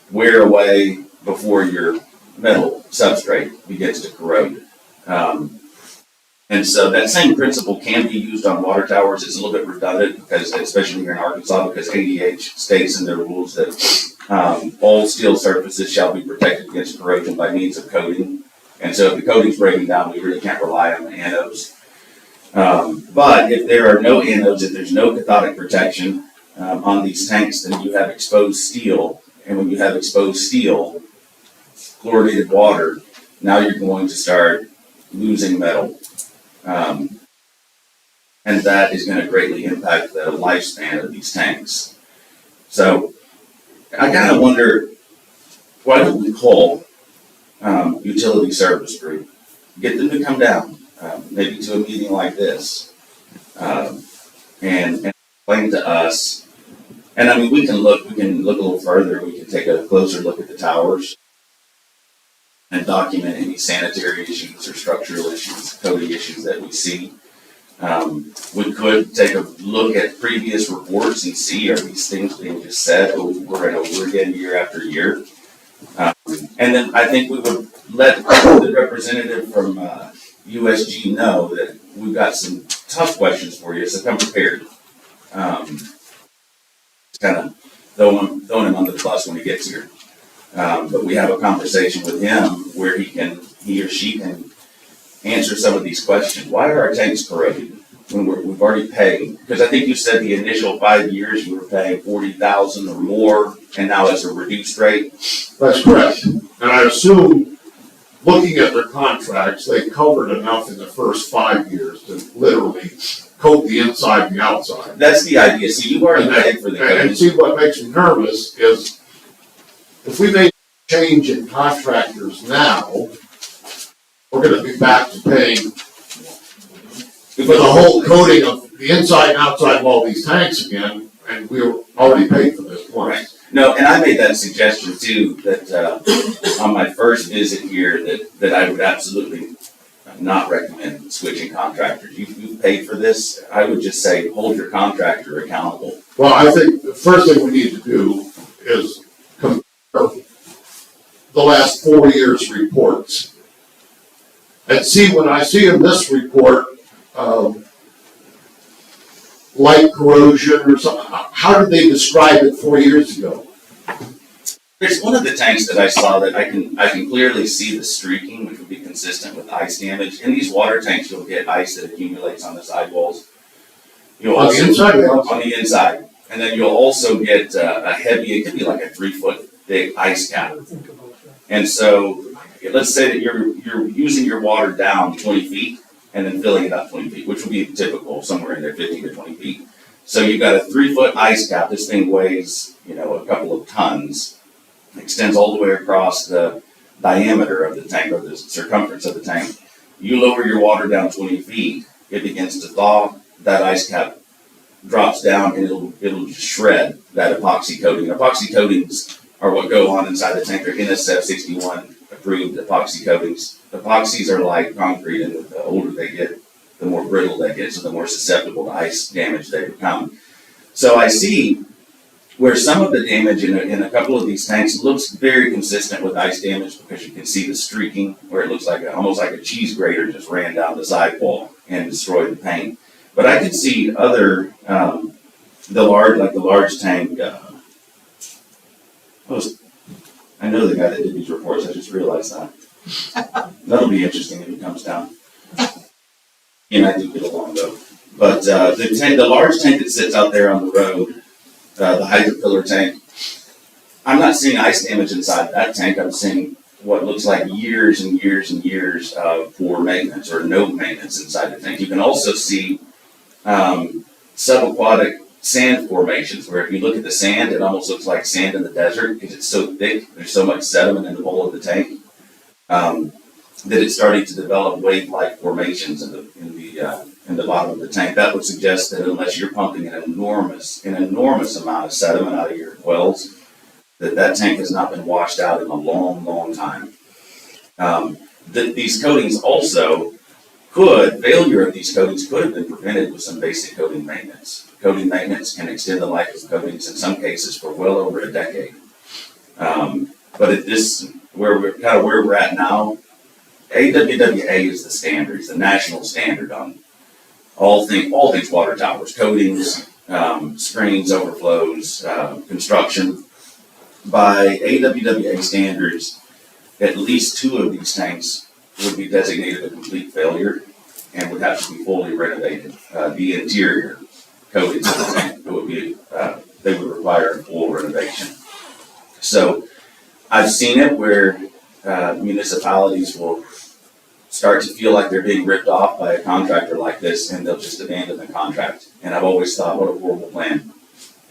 wear away before your metal substrate begins to corrode. And so that same principle can be used on water towers. It's a little bit redundant because, especially here in Arkansas, because ADH states in their rules that all steel surfaces shall be protected against corrosion by means of coating. And so if the coating's breaking down, we really can't rely on the anodes. But if there are no anodes, if there's no cathodic protection on these tanks, then you have exposed steel. And when you have exposed steel, chlorinated water, now you're going to start losing metal. And that is going to greatly impact the lifespan of these tanks. So I kind of wonder, why don't we call utility service group, get them to come down, maybe to a meeting like this, and explain to us. And I mean, we can look a little further. We can take a closer look at the towers and document any sanitary issues or structural issues, coding issues that we see. We could take a look at previous reports and see, are these things being just said over and over again year after year? And then I think we would let the representative from USG know that we've got some tough questions for you, so come prepared. Kind of throwing him under the bus when he gets here. But we have a conversation with him where he or she can answer some of these questions. Why are our tanks corroded when we've already paid? Because I think you said the initial 5 years you were paying $40,000 or more, and now it's a reduced rate.
That's correct. And I assume, looking at their contracts, they covered enough in the first 5 years to literally coat the inside and the outside.
That's the idea. So you've already paid for the coating.
And see, what makes me nervous is if we make a change in contractors now, we're going to be back to paying for the whole coating of the inside and outside of all these tanks again, and we were already paid for this once.
Right. No, and I made that suggestion too, that on my first visit here, that I would absolutely not recommend switching contractors. You've paid for this. I would just say hold your contractor accountable.
Well, I think the first thing we need to do is compare the last 4 years' reports and see, when I see in this report light corrosion or something, how did they describe it 4 years ago?
There's one of the tanks that I saw that I can clearly see the streaking, which would be consistent with ice damage. In these water tanks, you'll get ice that accumulates on the sidewalls.
On the inside or outside?
On the inside. And then you'll also get a heavy, it could be like a 3-foot thick ice cap. And so let's say that you're using your water down 20 feet and then filling it up 20 feet, which would be typical, somewhere in there 15 to 20 feet. So you've got a 3-foot ice cap. This thing weighs, a couple of tons. It extends all the way across the diameter of the tank, or the circumference of the tank. You lower your water down 20 feet, it begins to thaw, that ice cap drops down, and it'll just shred that epoxy coating. Epoxy coatings are what go on inside the tank. They're NSF 61 approved epoxy coatings. Epoxies are like concrete, and the older they get, the more brittle they get, so the more susceptible to ice damage they become. So I see where some of the damage in a couple of these tanks looks very consistent with ice damage, because you can see the streaking, where it looks like almost like a cheese grater just ran down the sidewall and destroyed the paint. But I could see other, the large tank, I know the guy that did these reports, I just realized that. That'll be interesting if it comes down. And I do get along though. But the large tank that sits out there on the road, the hydropillar tank, I'm not seeing ice damage inside that tank. I'm seeing what looks like years and years and years of poor maintenance or no maintenance inside the tank. You can also see subaquatic sand formations, where if you look at the sand, it almost looks like sand in the desert because it's so thick. There's so much sediment in the bowl of the tank that it's starting to develop wave-like formations in the bottom of the tank. That would suggest that unless you're pumping an enormous amount of sediment out of your wells, that tank has not been washed out in a long, long time. These coatings also failure of these coatings could have been prevented with some basic coating maintenance. Coating maintenance can extend the life of coatings in some cases for well over a decade. But at this, where we're at now, AWWA is the standard, it's the national standard on all things water towers, coatings, screens, overflows, construction. By AWWA standards, at least 2 of these tanks would be designated a complete failure and would have to be fully renovated. The interior coatings of the tank they would require a full renovation. So I've seen it where municipalities will start to feel like they're being ripped off by a contractor like this, and they'll just abandon the contract. And I've always thought, what a horrible plan.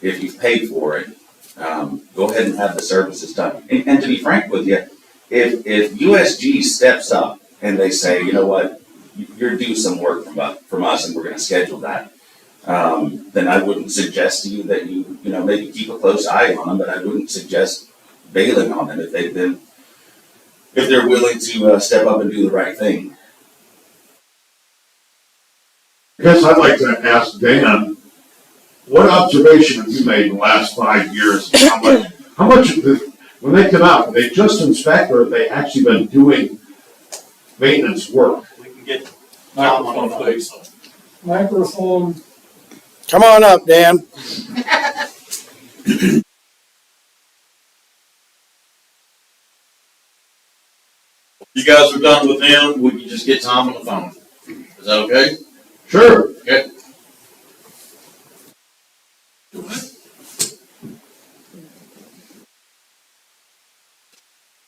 If you've paid for it, go ahead and have the services done. And to be frank with you, if USG steps up and they say, you know what, you're due some work from us, and we're going to schedule that, then I wouldn't suggest to you that you maybe keep a close eye on them, but I wouldn't suggest bailing on them if they're willing to step up and do the right thing.
I guess I'd like to ask Dan, what observation have you made in the last 5 years? How much of the, when they come out, they just inspect, or have they actually been doing maintenance work?
We can get microphone, please.
Microphone.
Come on up, Dan.
You guys are done with them, we can just get Tom on the phone. Is that okay?
Sure.
Okay.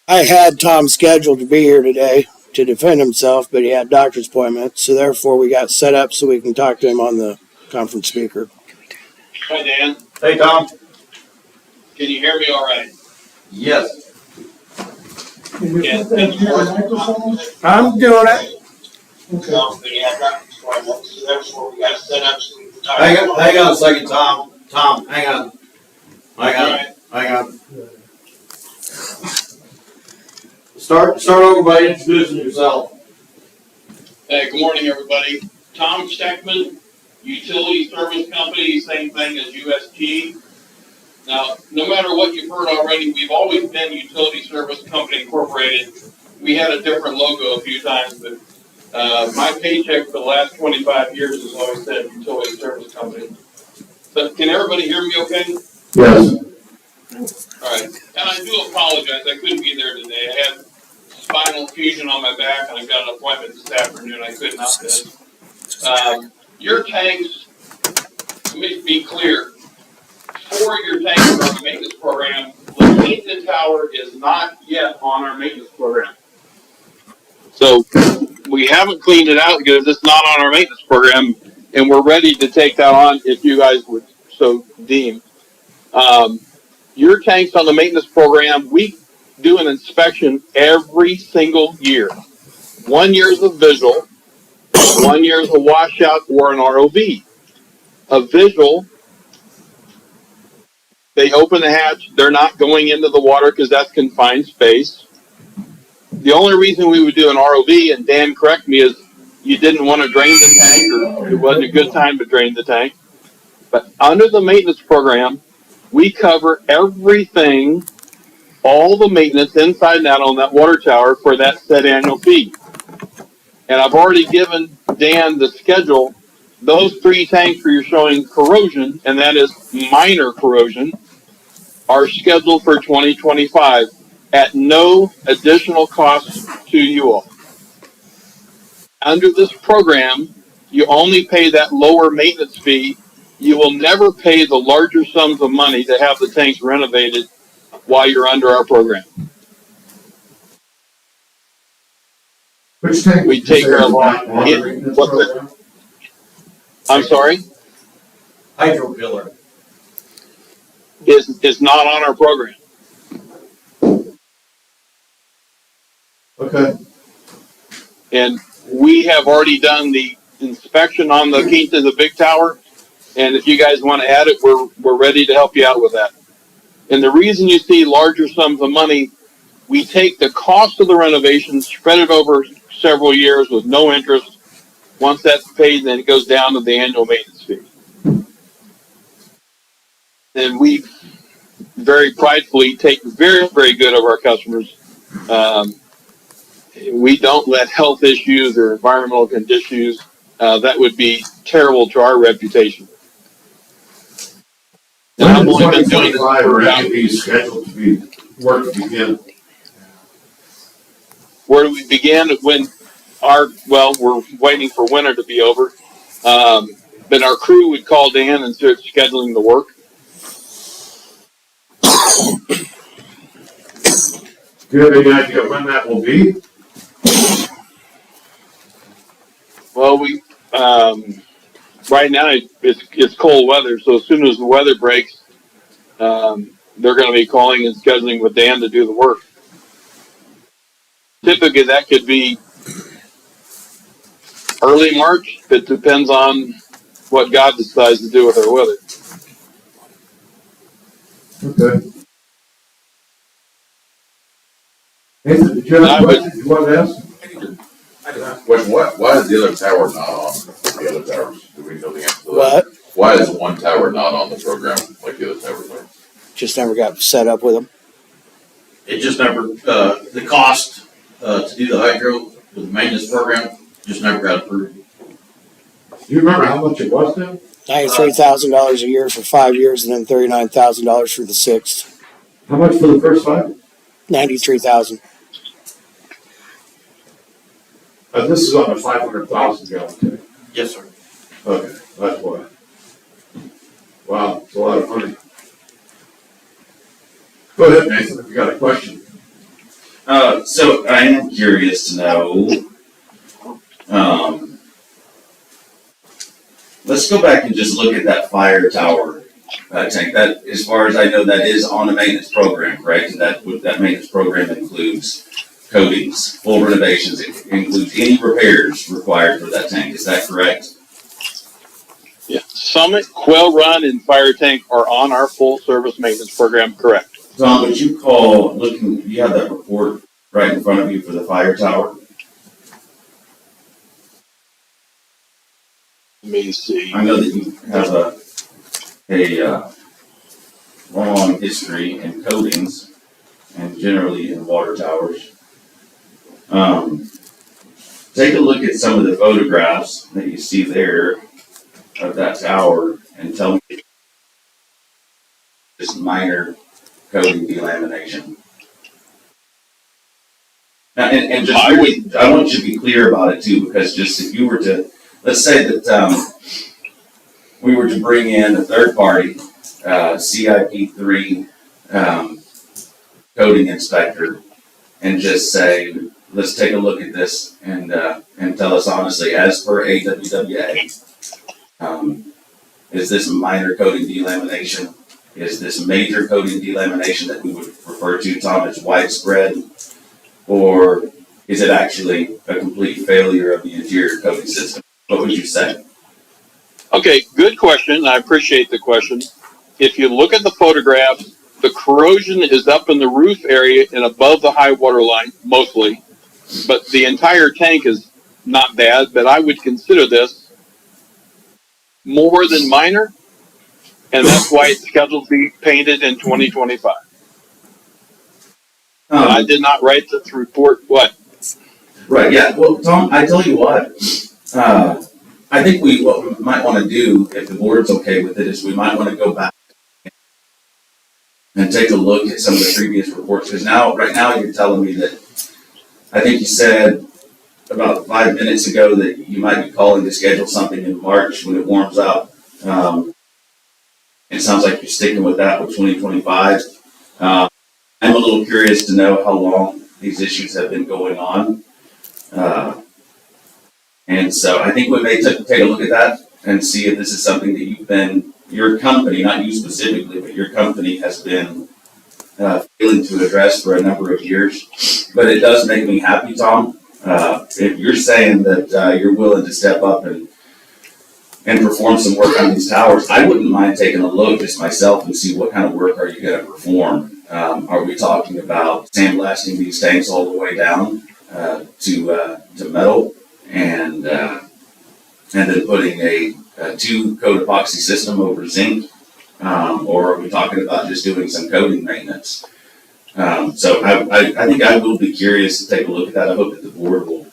I had Tom scheduled to be here today to defend himself, but he had doctor's appointment, so therefore we got set up so we can talk to him on the conference speaker.
Hi, Dan.
Hey, Tom.
Can you hear me all right?
Yes.
Can you put that in your microphone?
I'm doing it.
Okay.
That's what we got set up so we can talk.
Hang on a second, Tom. Tom, hang on. Hang on. Start over by introducing yourself.
Hey, good morning, everybody. Tom Steckman, Utility Service Company, same thing as USG. Now, no matter what you've heard already, we've always been Utility Service Company Incorporated. We had a different logo a few times, but my paycheck for the last 25 years has always said Utility Service Company. So can everybody hear me okay?
Yes.
All right. And I do apologize. I couldn't be there today. I had spinal fusion on my back, and I've got an appointment this afternoon. I could not miss. Your tanks, let me be clear. 4 of your tanks are on the maintenance program. La Quinta Tower is not yet on our maintenance program. So we haven't cleaned it out because it's not on our maintenance program, and we're ready to take that on if you guys would so deem. Your tanks on the maintenance program, we do an inspection every single year. 1 year is a visual, 1 year is a washout or an ROV. A visual, they open the hatch, they're not going into the water because that's confined space. The only reason we would do an ROV, and Dan, correct me, is you didn't want to drain the tank, or it wasn't a good time to drain the tank. But under the maintenance program, we cover everything, all the maintenance inside and out on that water tower for that set annual fee. And I've already given Dan the schedule. Those 3 tanks where you're showing corrosion, and that is minor corrosion, are scheduled for 2025 at no additional cost to you all. Under this program, you only pay that lower maintenance fee. You will never pay the larger sums of money to have the tanks renovated while you're under our program.
Which tank?
We take care of all. I'm sorry?
Hydro pillar.
Is not on our program.
Okay.
And we have already done the inspection on the key to the big tower. And if you guys want to add it, we're ready to help you out with that. And the reason you see larger sums of money, we take the cost of the renovation, spread it over several years with no interest. Once that's paid, then it goes down to the annual maintenance fee. And we very pridefully take very, very good of our customers. We don't let health issues or environmental conditions, that would be terrible to our reputation. And I've only been doing this for about,
scheduled to be work to begin.
where do we begin? When we're waiting for winter to be over. Then our crew would call Dan and start scheduling the work.
Do you have any idea when that will be?
Well, right now it's cold weather, so as soon as the weather breaks, they're going to be calling and scheduling with Dan to do the work. Typically, that could be early March. It depends on what God decides to do with our weather.
Okay. Nathan, did you have a question you wanted to ask?
Why is the other tower not on the other towers? Do we know the answer to that?
What?
Why is one tower not on the program like the other towers are?
Just never got set up with them.
It just never, the cost, to do the hydro with the maintenance program, just never got approved.
Do you remember how much it was then?
$93,000 a year for 5 years, and then $39,000 for the 6th.
How much for the first 5?
$93,000.
This is on a 500,000 gallon tank.
Yes, sir.
Okay, that's why. Wow, it's a lot of money. Go ahead, Nathan, if you got a question.
So I am curious to know, let's go back and just look at that fire tower tank. That, as far as I know, that is on a maintenance program, right? And that maintenance program includes coatings, full renovations. It includes any repairs required for that tank. Is that correct?
Yeah. Summit, Quail Run, and Fire Tank are on our full service maintenance program, correct?
Tom, would you call looking? You have that report right in front of you for the fire tower.
Let me see.
I know that you have a long history in coatings and generally in water towers. Take a look at some of the photographs that you see there of that tower and tell me just minor coating delamination. Now, and just really, I want you to be clear about it too, because just if you were to, let's say that we were to bring in a third party, CIP3 coating inspector, and just say, let's take a look at this and tell us honestly, as per AWWA, is this minor coating delamination? Is this major coating delamination that we would refer to, Tom, as widespread? Or is it actually a complete failure of the interior coating system? What would you say?
Okay, good question. I appreciate the question. If you look at the photographs, the corrosion is up in the roof area and above the high water line, mostly. But the entire tank is not bad, but I would consider this more than minor, and that's why it's scheduled to be painted in 2025. I did not write this report. What?
Right, yeah. Well, Tom, I tell you what, I think what we might want to do, if the board's okay with it, is we might want to go back and take a look at some of the previous reports, because right now you're telling me that, I think you said about 5 minutes ago that you might be calling to schedule something in March when it warms up. It sounds like you're sticking with that with 2025. I'm a little curious to know how long these issues have been going on. And so I think we may take a look at that and see if this is something that your company, not you specifically, but your company has been failing to address for a number of years. But it does make me happy, Tom. If you're saying that you're willing to step up and perform some work on these towers, I wouldn't mind taking a look just myself and see what kind of work are you going to perform. Are we talking about sandblasting these tanks all the way down to metal and then putting a 2-coat epoxy system over zinc? Or are we talking about just doing some coating maintenance? So I think I will be curious to take a look at that. I hope that the board will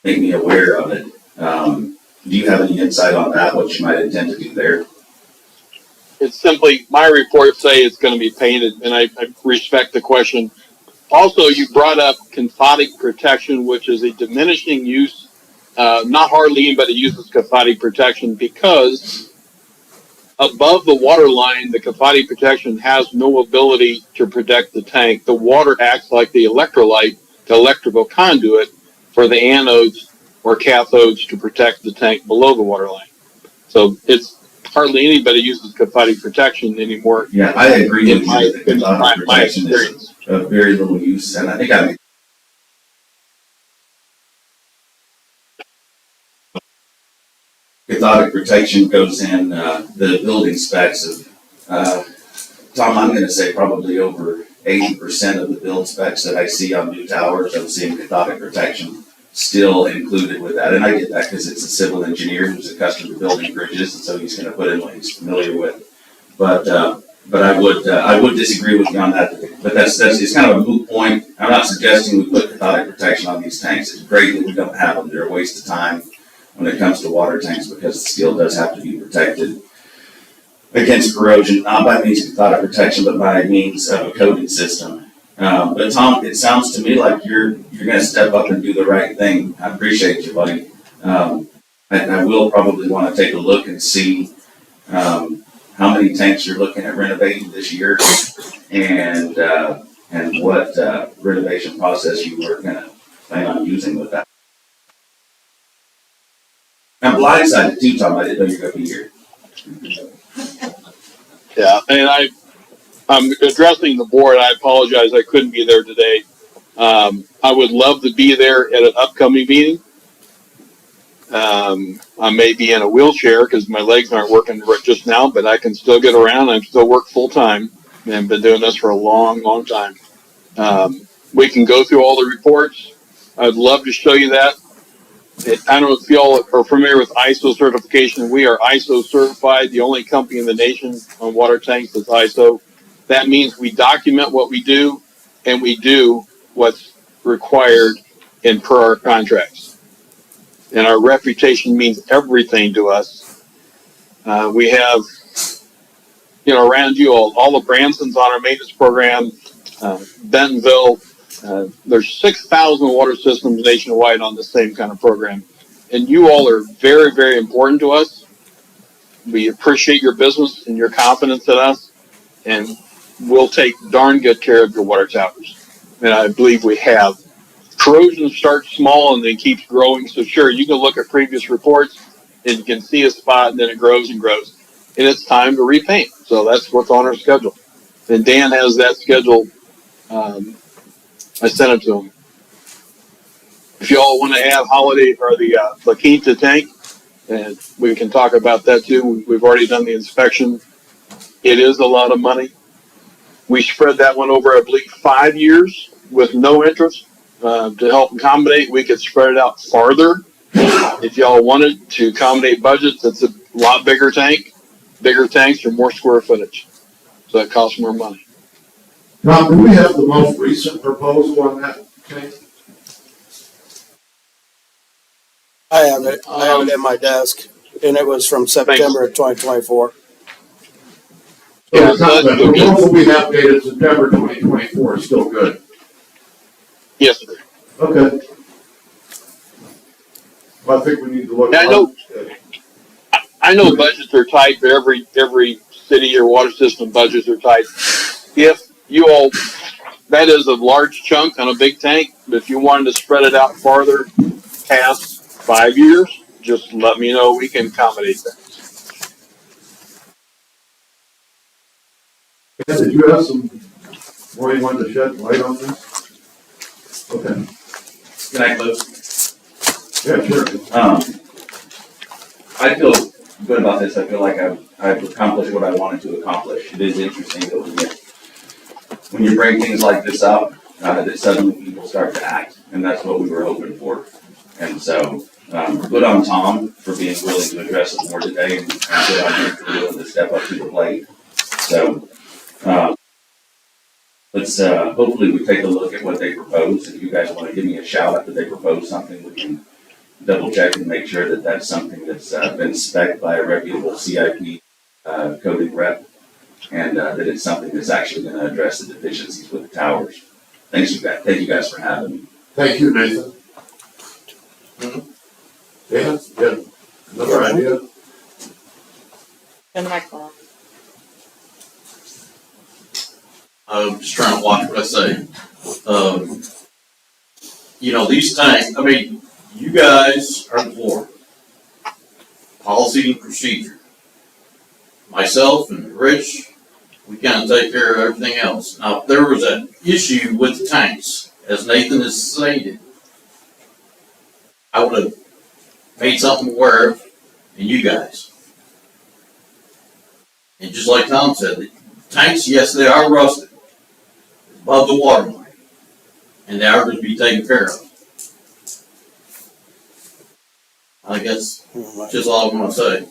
make me aware of it. Do you have any insight on that, what you might intend to do there?
It's simply, my reports say it's going to be painted, and I respect the question. Also, you brought up cathodic protection, which is a diminishing use. Not hardly anybody uses cathodic protection because above the water line, the cathodic protection has no ability to protect the tank. The water acts like the electrolyte, the electrical conduit for the anodes or cathodes to protect the tank below the water line. So it's hardly anybody uses cathodic protection anymore.
Yeah, I agree with you that cathodic protection is of very little use, and I think cathodic protection goes in the building specs of, Tom, I'm going to say probably over 80% of the build specs that I see on new towers, I'm seeing cathodic protection still included with that. And I get that because it's a civil engineer who's accustomed to building bridges, and so he's going to put in what he's familiar with. But I would disagree with you on that. But it's kind of a moot point. I'm not suggesting we put cathodic protection on these tanks. It's great that we don't have them. They're a waste of time when it comes to water tanks because the steel does have to be protected against corrosion, not by means of cathodic protection, but by means of a coating system. But Tom, it sounds to me like you're going to step up and do the right thing. I appreciate you, buddy. I will probably want to take a look and see how many tanks you're looking at renovating this year, and what renovation process you were going to plan on using with that. I'm blindsided too, Tom. I didn't know you were going to be here.
Yeah, and I'm addressing the board. I apologize I couldn't be there today. I would love to be there at an upcoming meeting. I may be in a wheelchair because my legs aren't working just now, but I can still get around. I still work full time and I've been doing this for a long, long time. We can go through all the reports. I'd love to show you that. I don't know if you all are familiar with ISO certification. We are ISO certified, the only company in the nation on water tanks that's ISO. That means we document what we do and we do what's required and per our contracts. And our reputation means everything to us. We have, around you all the Bransons on our maintenance program, Bentonville. There's 6,000 water systems nationwide on the same kind of program. And you all are very, very important to us. We appreciate your business and your confidence in us. And we'll take darn good care of your water towers. And I believe we have corrosion starts small and then keeps growing. So sure, you can look at previous reports and you can see a spot and then it grows and grows. And it's time to repaint. So that's what's on our schedule. And Dan has that schedule. I sent it to him. If y'all want to have holiday or the La Quinta tank, and we can talk about that too. We've already done the inspection. It is a lot of money. We spread that one over, I believe, 5 years with no interest. To help accommodate, we could spread it out farther if y'all wanted to accommodate budgets. It's a lot bigger tank. Bigger tanks are more square footage, so it costs more money.
Tom, do we have the most recent proposal on that tank?
I have it in my desk, and it was from September of 2024.
So it's not, the proposal we have dated September 2024 is still good.
Yes, sir.
Okay. Well, I think we need to look.
I know budgets are tight for every city or water system. Budgets are tight. If you all, that is a large chunk on a big tank, but if you wanted to spread it out farther, past 5 years, just let me know. We can accommodate that.
Yeah, did you have some more you wanted to shed light on this? Okay.
Can I close?
Yeah, sure.
I feel good about this. I feel like I've accomplished what I wanted to accomplish. It is interesting that when you bring things like this up, that suddenly people start to act, and that's what we were hoping for. And so, good on Tom for being willing to address it more today, and good on him for willing to step up to the plate. So, let's hopefully we take a look at what they propose. If you guys want to give me a shout after they propose something, we can double check and make sure that that's something that's been spec'd by a reputable CIP coding rep, and that it's something that's actually going to address the deficiencies with the towers. Thank you guys for having me.
Thank you, Nathan. Dan, yeah, another idea?
Turn the microphone on.
I'm just trying to watch what I say. These tanks, you guys are the floor. Policy and procedure. Myself and Rich, we kind of take care of everything else. Now, if there was an issue with the tanks, as Nathan has stated, I would have made something aware of, and you guys. And just like Tom said, the tanks, yes, they are rusted above the water line, and they are going to be taken care of. I guess just all I want to say.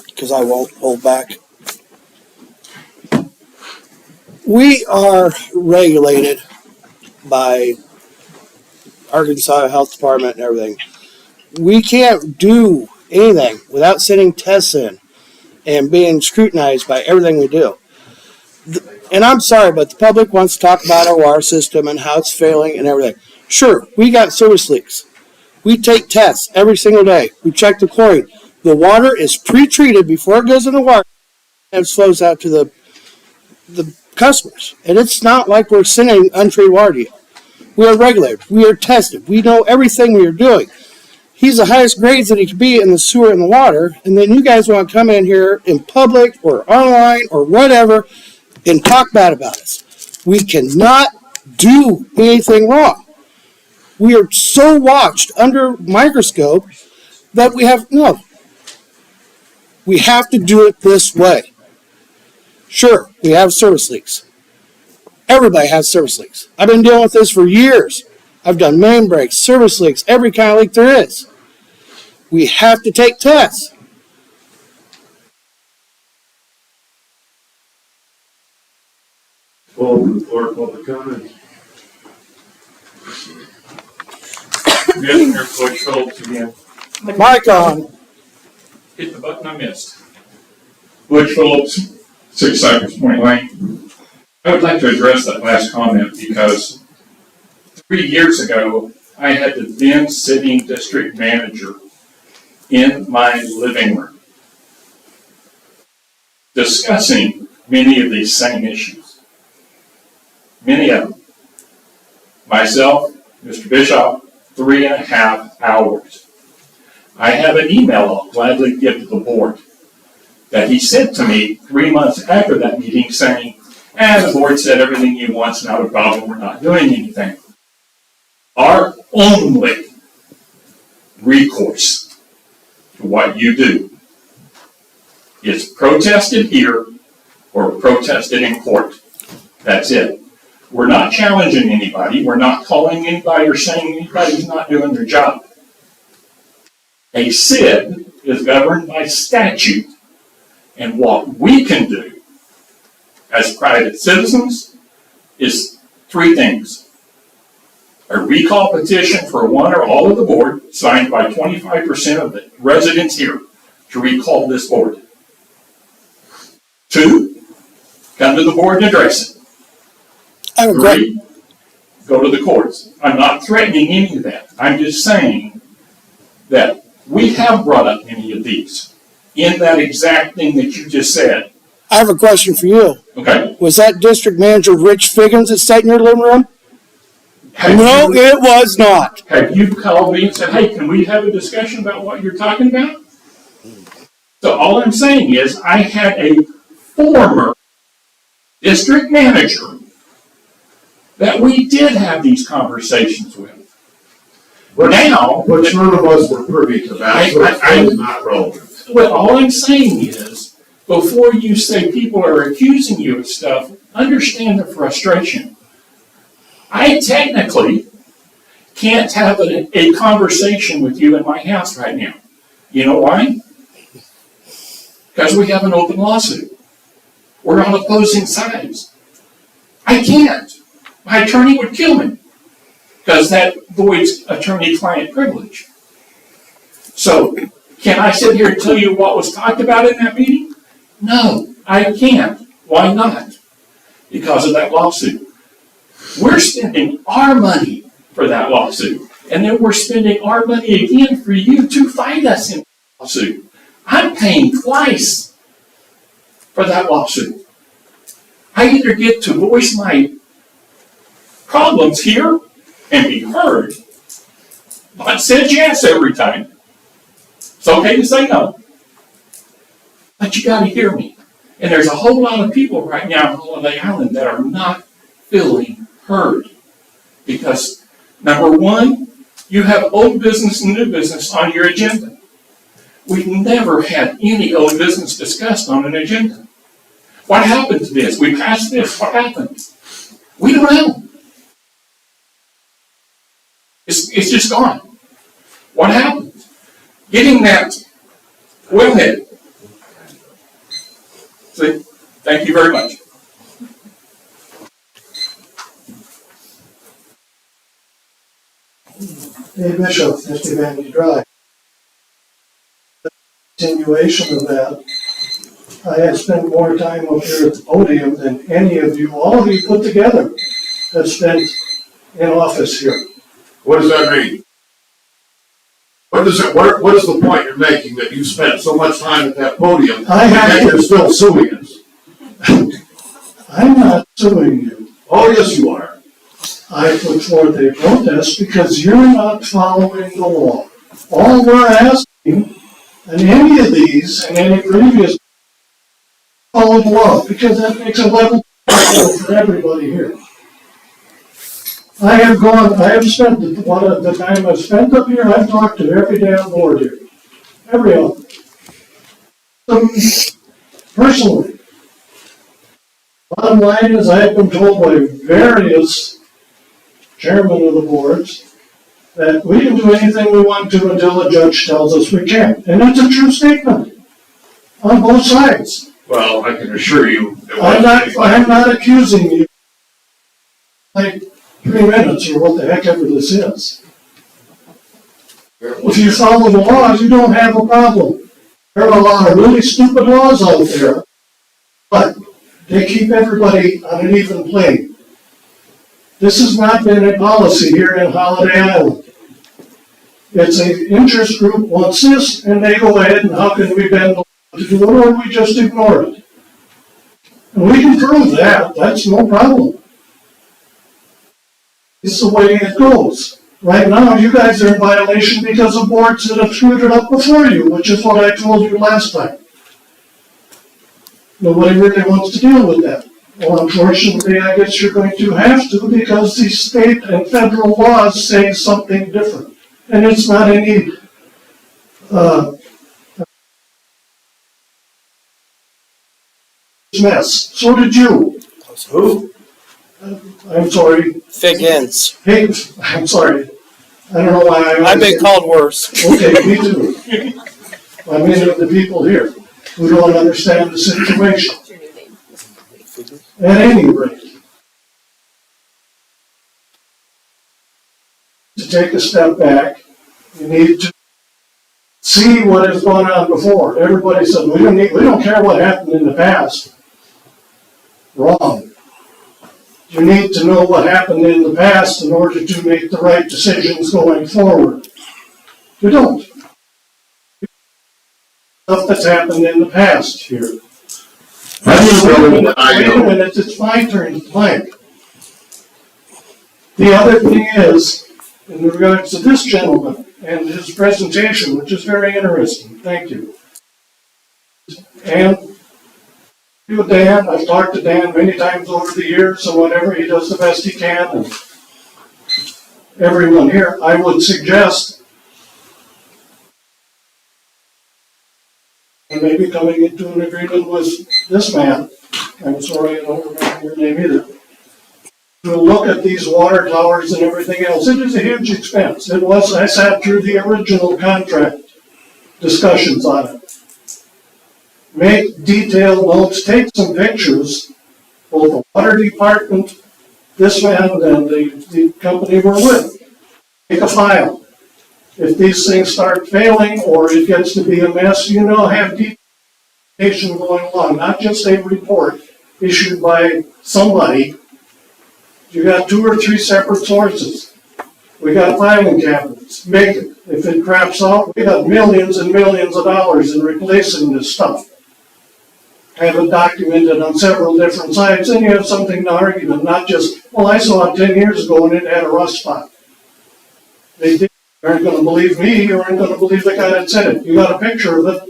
Because I won't hold back. We are regulated by Arkansas Health Department and everything. We can't do anything without sending tests in and being scrutinized by everything we do. And I'm sorry, but the public wants to talk about our water system and how it's failing and everything. Sure, we got service leaks. We take tests every single day. We check the chlorine. The water is pre-treated before it goes in the water and flows out to the customers. And it's not like we're sending untreated water to you. We are regulated. We are tested. We know everything we are doing. He's the highest grades that he could be in the sewer and the water, and then you guys want to come in here in public or online or whatever and talk bad about us. We cannot do anything wrong. We are so watched under microscope that we have to do it this way. Sure, we have service leaks. Everybody has service leaks. I've been dealing with this for years. I've done main breaks, service leaks, every kind of leak there is. We have to take tests.
Open the floor, public comments.
Commissioner Bush Phillips again.
Mic on.
Hit the button I missed. Bush Phillips, 6 Cypress Point Lane. I would like to address that last comment because 3 years ago, I had the then sitting district manager in my living room discussing many of these same issues. Many of them. Myself, Mr. Bishop, 3.5 hours. I have an email I'll gladly give to the board that he sent to me 3 months after that meeting saying, the board said everything you want's not a problem, we're not doing anything. Our only recourse to what you do is protested here or protested in court. That's it. We're not challenging anybody. We're not calling anybody or saying anybody's not doing their job. A SID is governed by statute, and what we can do as private citizens is 3 things. A recall petition for one or all of the board, signed by 25% of the residents here, to recall this board. 2, come to the board and address it.
I have a question.
3, go to the courts. I'm not threatening any of that. I'm just saying that we have brought up any of these in that exact thing that you just said.
I have a question for you.
Okay?
Was that district manager Rich Figgins that sat in your living room? No, it was not.
Have you called me and said, hey, can we have a discussion about what you're talking about? So all I'm saying is I had a former district manager that we did have these conversations with.
But
Now,
none of us were privy to that, so it's not relevant.
well, all I'm saying is, before you say people are accusing you of stuff, understand the frustration. I technically can't have a conversation with you in my house right now. You know why? Because we have an open lawsuit. We're on opposing sides. I can't. My attorney would kill me because that voids attorney-client privilege. So, can I sit here and tell you what was talked about in that meeting? No, I can't. Why not? Because of that lawsuit. We're spending our money for that lawsuit, and then we're spending our money again for you to fight us in the lawsuit. I'm paying twice for that lawsuit. I either get to voice my problems here and be heard, but said yes every time. It's okay to say no, but you got to hear me. And there's a whole lot of people right now on Holiday Island that are not feeling heard. Because, number one, you have old business and new business on your agenda. We've never had any old business discussed on an agenda. What happened to this? We passed this. What happened? We don't know. It's just gone. What happened? Getting that wellhead. See? Thank you very much.
Hey Bishop, Mr. Vandy Drive. Continuation of that, I have spent more time up here at the podium than any of you, all of you put together, have spent in office here.
What does that mean? What is the point you're making that you spent so much time at that podium and you're still suing us?
I'm not suing you.
Oh, yes, you are.
I put forth a protest because you're not following the law. All we're asking, and any of these and any previous, follow the law, because that makes a level for everybody here. I have spent a lot of the time I've spent up here, I've talked to every damn board here. Every one. Personally. Bottom line is I have been told by various chairmen of the boards that we can do anything we want to until a judge tells us we can't. And that's a true statement. On both sides.
Well, I can assure you.
I'm not accusing you. Like 3 minutes or what the heck ever this is. If you follow the laws, you don't have a problem. There are a lot of really stupid laws out there, but they keep everybody on an even plane. This has not been a policy here in Holiday Island. It's an interest group wants this, and they go ahead, and how can we bend the law to do it, or we just ignore it? And we can prove that, that's no problem. It's the way it goes. Right now, you guys are in violation because of boards that have screwed it up before you, which is what I told you last time. Nobody really wants to deal with that. Well, unfortunately, I guess you're going to have to because the state and federal laws say something different. And it's not any, mess. So did you.
Who?
I'm sorry.
Fig ends.
Hey, I'm sorry. I don't know why I.
I've been called worse.
Okay, me too. I mean, the people here who don't understand the situation.
What's your new name?
At any rate, to take a step back, you need to see what has gone on before. Everybody said, we don't care what happened in the past. Wrong. You need to know what happened in the past in order to make the right decisions going forward. You don't. Stuff that's happened in the past here. Wait a minute, it's my turn to blank. The other thing is, in regards to this gentleman and his presentation, which is very interesting, thank you. And you, Dan, I've talked to Dan many times over the years, so whatever, he does the best he can, and everyone here, I would suggest, and maybe coming into an agreement with this man, I'm sorry I don't remember your name either, to look at these water towers and everything else. It is a huge expense. It was, I sat through the original contract discussions on it. Make detailed notes, take some pictures, both the water department, this man, and the company we're with. Make a file. If these things start failing or it gets to be a mess, have documentation going along, not just a report issued by somebody. You got 2 or 3 separate sources. We got filing cabinets. Make it. If it craps out, we got millions and millions of dollars in replacing this stuff. Have it documented on several different sites, and you have something to argue with, not just, well, I saw it 10 years ago and it had a rust spot. You aren't going to believe me, you aren't going to believe the guy that said it. You got a picture of it,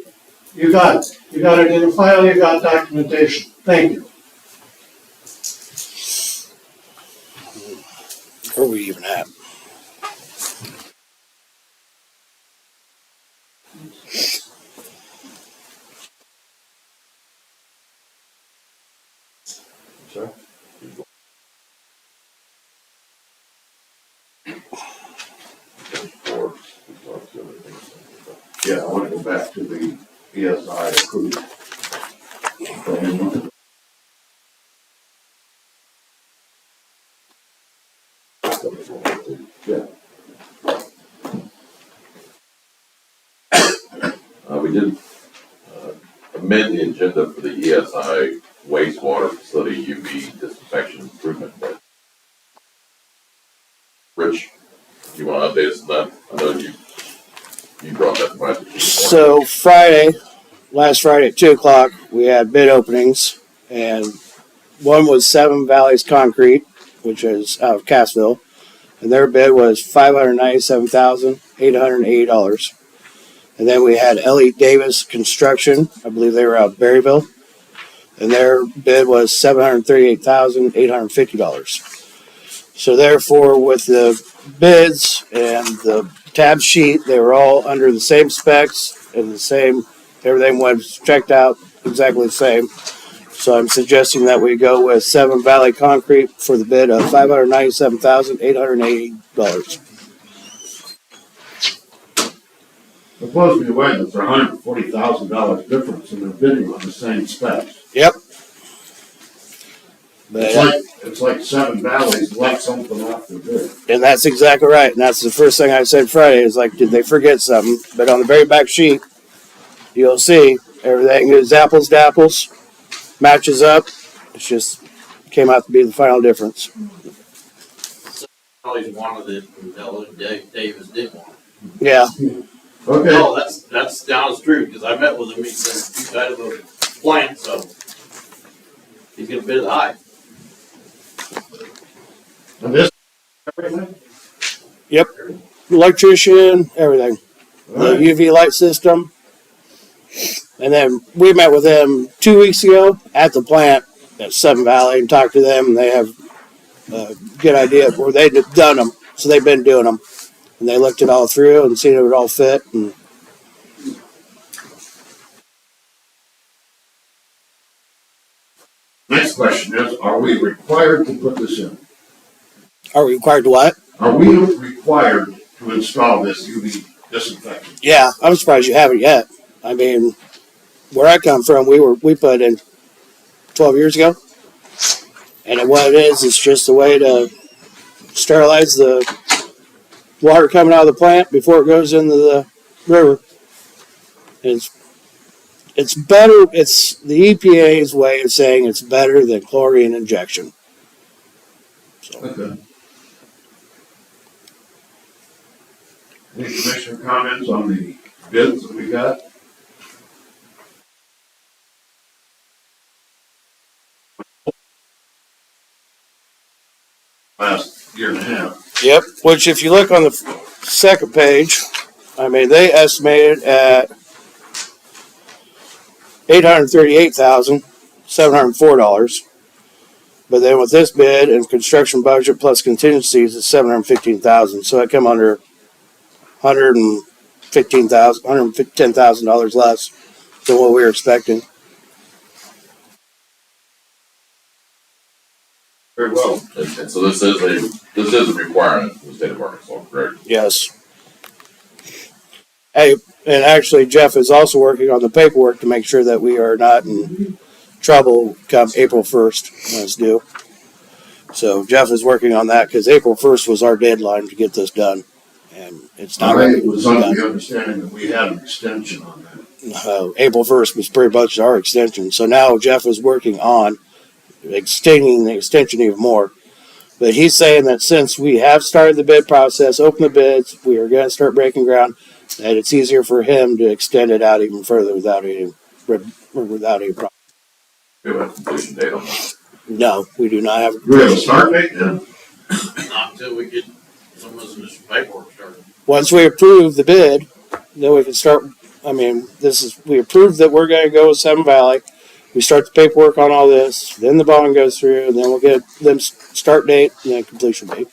you got it. You got it in a file, you got documentation. Thank you.
Where are we even at?
Sir? Yeah, I want to go back to the ESI approved. Yeah.
We did amend the agenda for the ESI wastewater facility UV disinfection improvement. Rich, you want to update us on that? I know you brought that to my attention.
So last Friday at 2:00, we had bid openings, and one was Seven Valleys Concrete, which is out of Cassville, and their bid was $597,880. And then we had Ellie Davis Construction, I believe they were out of Berryville, and their bid was $738,850. So therefore, with the bids and the tab sheet, they were all under the same specs and everything was checked out exactly the same. So I'm suggesting that we go with Seven Valley Concrete for the bid of $597,880.
It blows me away that there's $140,000 difference in their bidding on the same specs.
Yep. But,
It's like Seven Valleys left something off their bid.
and that's exactly right. And that's the first thing I said Friday is like, did they forget something? But on the very back sheet, you'll see everything is apples to apples, matches up. It's just came out to be the final difference.
Always wanted it, and Davis didn't want it.
Yeah.
Okay.
No, that's down the street, because I met with him, he said, he's got a plant, so he's gonna bid it high.
And this
everything?
Electrician, everything. The UV light system. And then we met with them 2 weeks ago at the plant at Seven Valley and talked to them, and they have a good idea of where they've done them. So they've been doing them. And they looked it all through and seen it would all fit. And
Next question is, are we required to put this in?
are we required to what?
Are we required to install this UV disinfectant?
Yeah, I'm surprised you haven't yet. I mean, where I come from, we put in 12 years ago. And what it is, it's just a way to sterilize the water coming out of the plant before it goes into the river. And it's better, it's the EPA's way of saying it's better than chlorine injection. So,
Okay. Any commissioner comments on the bids that we got? Last year and a half.
yep, which if you look on the second page, I mean, they estimated at $838,704. But then with this bid and construction budget plus contingencies, it's $715,000. So it come under $110,000 less than what we were expecting.
Very well. And so this is a requirement for the state of Arkansas, correct?
Yes. Hey, and actually Jeff is also working on the paperwork to make sure that we are not in trouble come April 1st when it's due. So Jeff is working on that because April 1st was our deadline to get this done. And it's not
I
ready.
was under the understanding that we had an extension on that.
April 1st was pretty much our extension. So now Jeff is working on extending the extension even more. But he's saying that since we have started the bid process, open the bids, we are going to start breaking ground, that it's easier for him to extend it out even further without any problem.
We have a completion date on that.
No, we do not have.
Do we have a start date then?
Not until we get some of this paperwork started.
Once we approve the bid, then we can start. I mean, we approved that we're going to go with Seven Valley. We start the paperwork on all this, then the bond goes through, and then we'll get them start date and then completion date.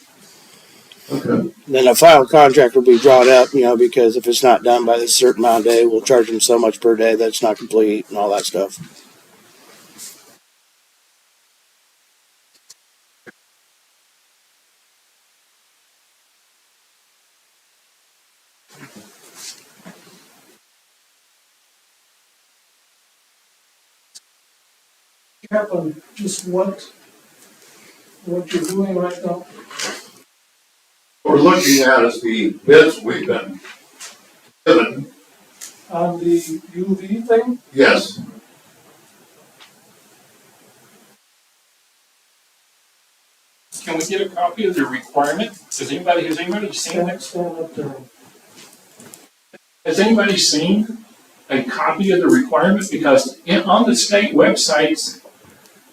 Okay.
Then a final contract will be drawn up, because if it's not done by this certain amount of day, we'll charge them so much per day that's not complete and all that stuff.
Captain, just what you're doing right now?
What we're looking at is the bids we've been given.
On the UV thing?
Yes.
Can we get a copy of the requirement? Has anybody seen that?
Stand up there.
Has anybody seen a copy of the requirement? Because on the state websites,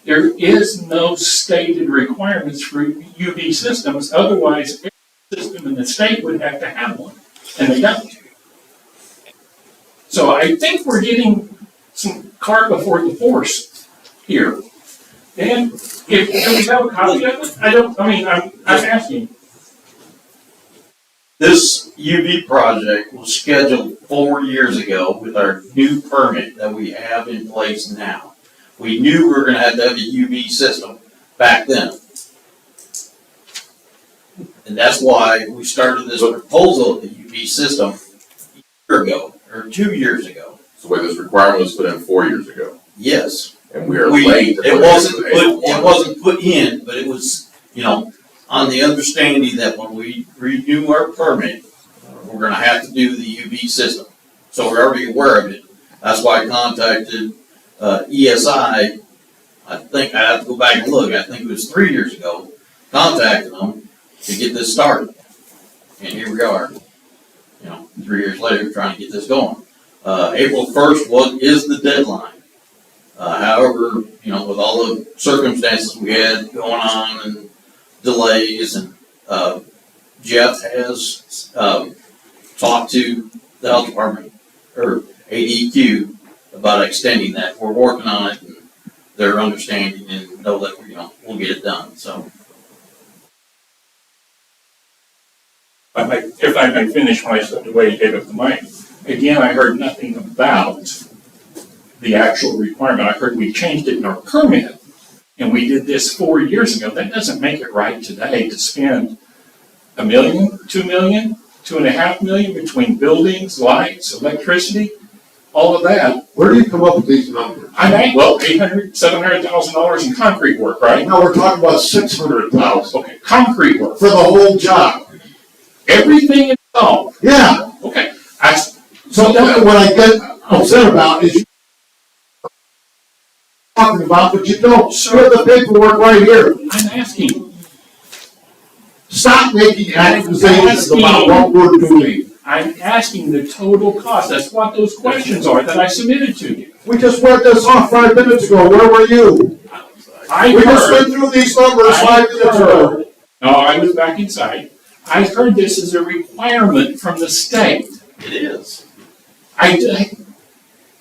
there is no stated requirements for UV systems. Otherwise, every system in the state would have to have one, and they don't. So I think we're getting some cart before the horse here. Dan, do we have a copy of it? I'm asking.
This UV project was scheduled 4 years ago with our new permit that we have in place now. We knew we were gonna have to have a UV system back then. And that's why we started this proposal of the UV system a year ago, or 2 years ago.
So wait, this requirement was put in 4 years ago,
Yes.
and we are late.
It wasn't put in, but it was, on the understanding that when we renew our permit, we're gonna have to do the UV system. So we're already aware of it. That's why I contacted, ESI. I think I have to go back and look. I think it was 3 years ago, contacted them to get this started. And here we are, 3 years later, trying to get this going. April 1st is the deadline. However, with all the circumstances we had going on and delays and Jeff has, talked to the health department, or ADQ, about extending that. We're working on it, and they're understanding and know that, we'll get it done, so.
If I may finish the way you gave up the mic, again, I heard nothing about the actual requirement. I heard we changed it in our permit, and we did this 4 years ago. That doesn't make it right today to spend $1 million, $2 million, $2.5 million between buildings, lights, electricity, all of that.
Where do you come up with these numbers?
Well, $800,000, $700,000 in concrete work, right?
Now we're talking about 600,000
Okay, concrete work.
for the whole job.
Everything involved.
Yeah.
Okay.
So what I get upset about is you talking about, but you don't. You have the paperwork right here.
I'm asking.
Stop making accusations about what we're doing.
I'm asking the total cost. That's what those questions are that I submitted to you.
We just read this off 5 minutes ago. Where were you?
I
We just went
heard.
through these numbers 5 minutes ago.
No, I was back inside. I heard this as a requirement from the state.
It is.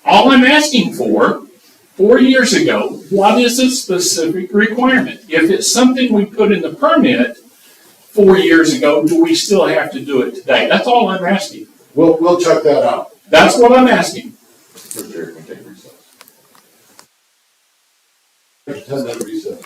All I'm asking for, 4 years ago, what is a specific requirement? If it's something we put in the permit 4 years ago, do we still have to do it today? That's all I'm asking.
We'll check that out.
That's what I'm asking.
Mr. Chair, can we take recess?
10 minute recess.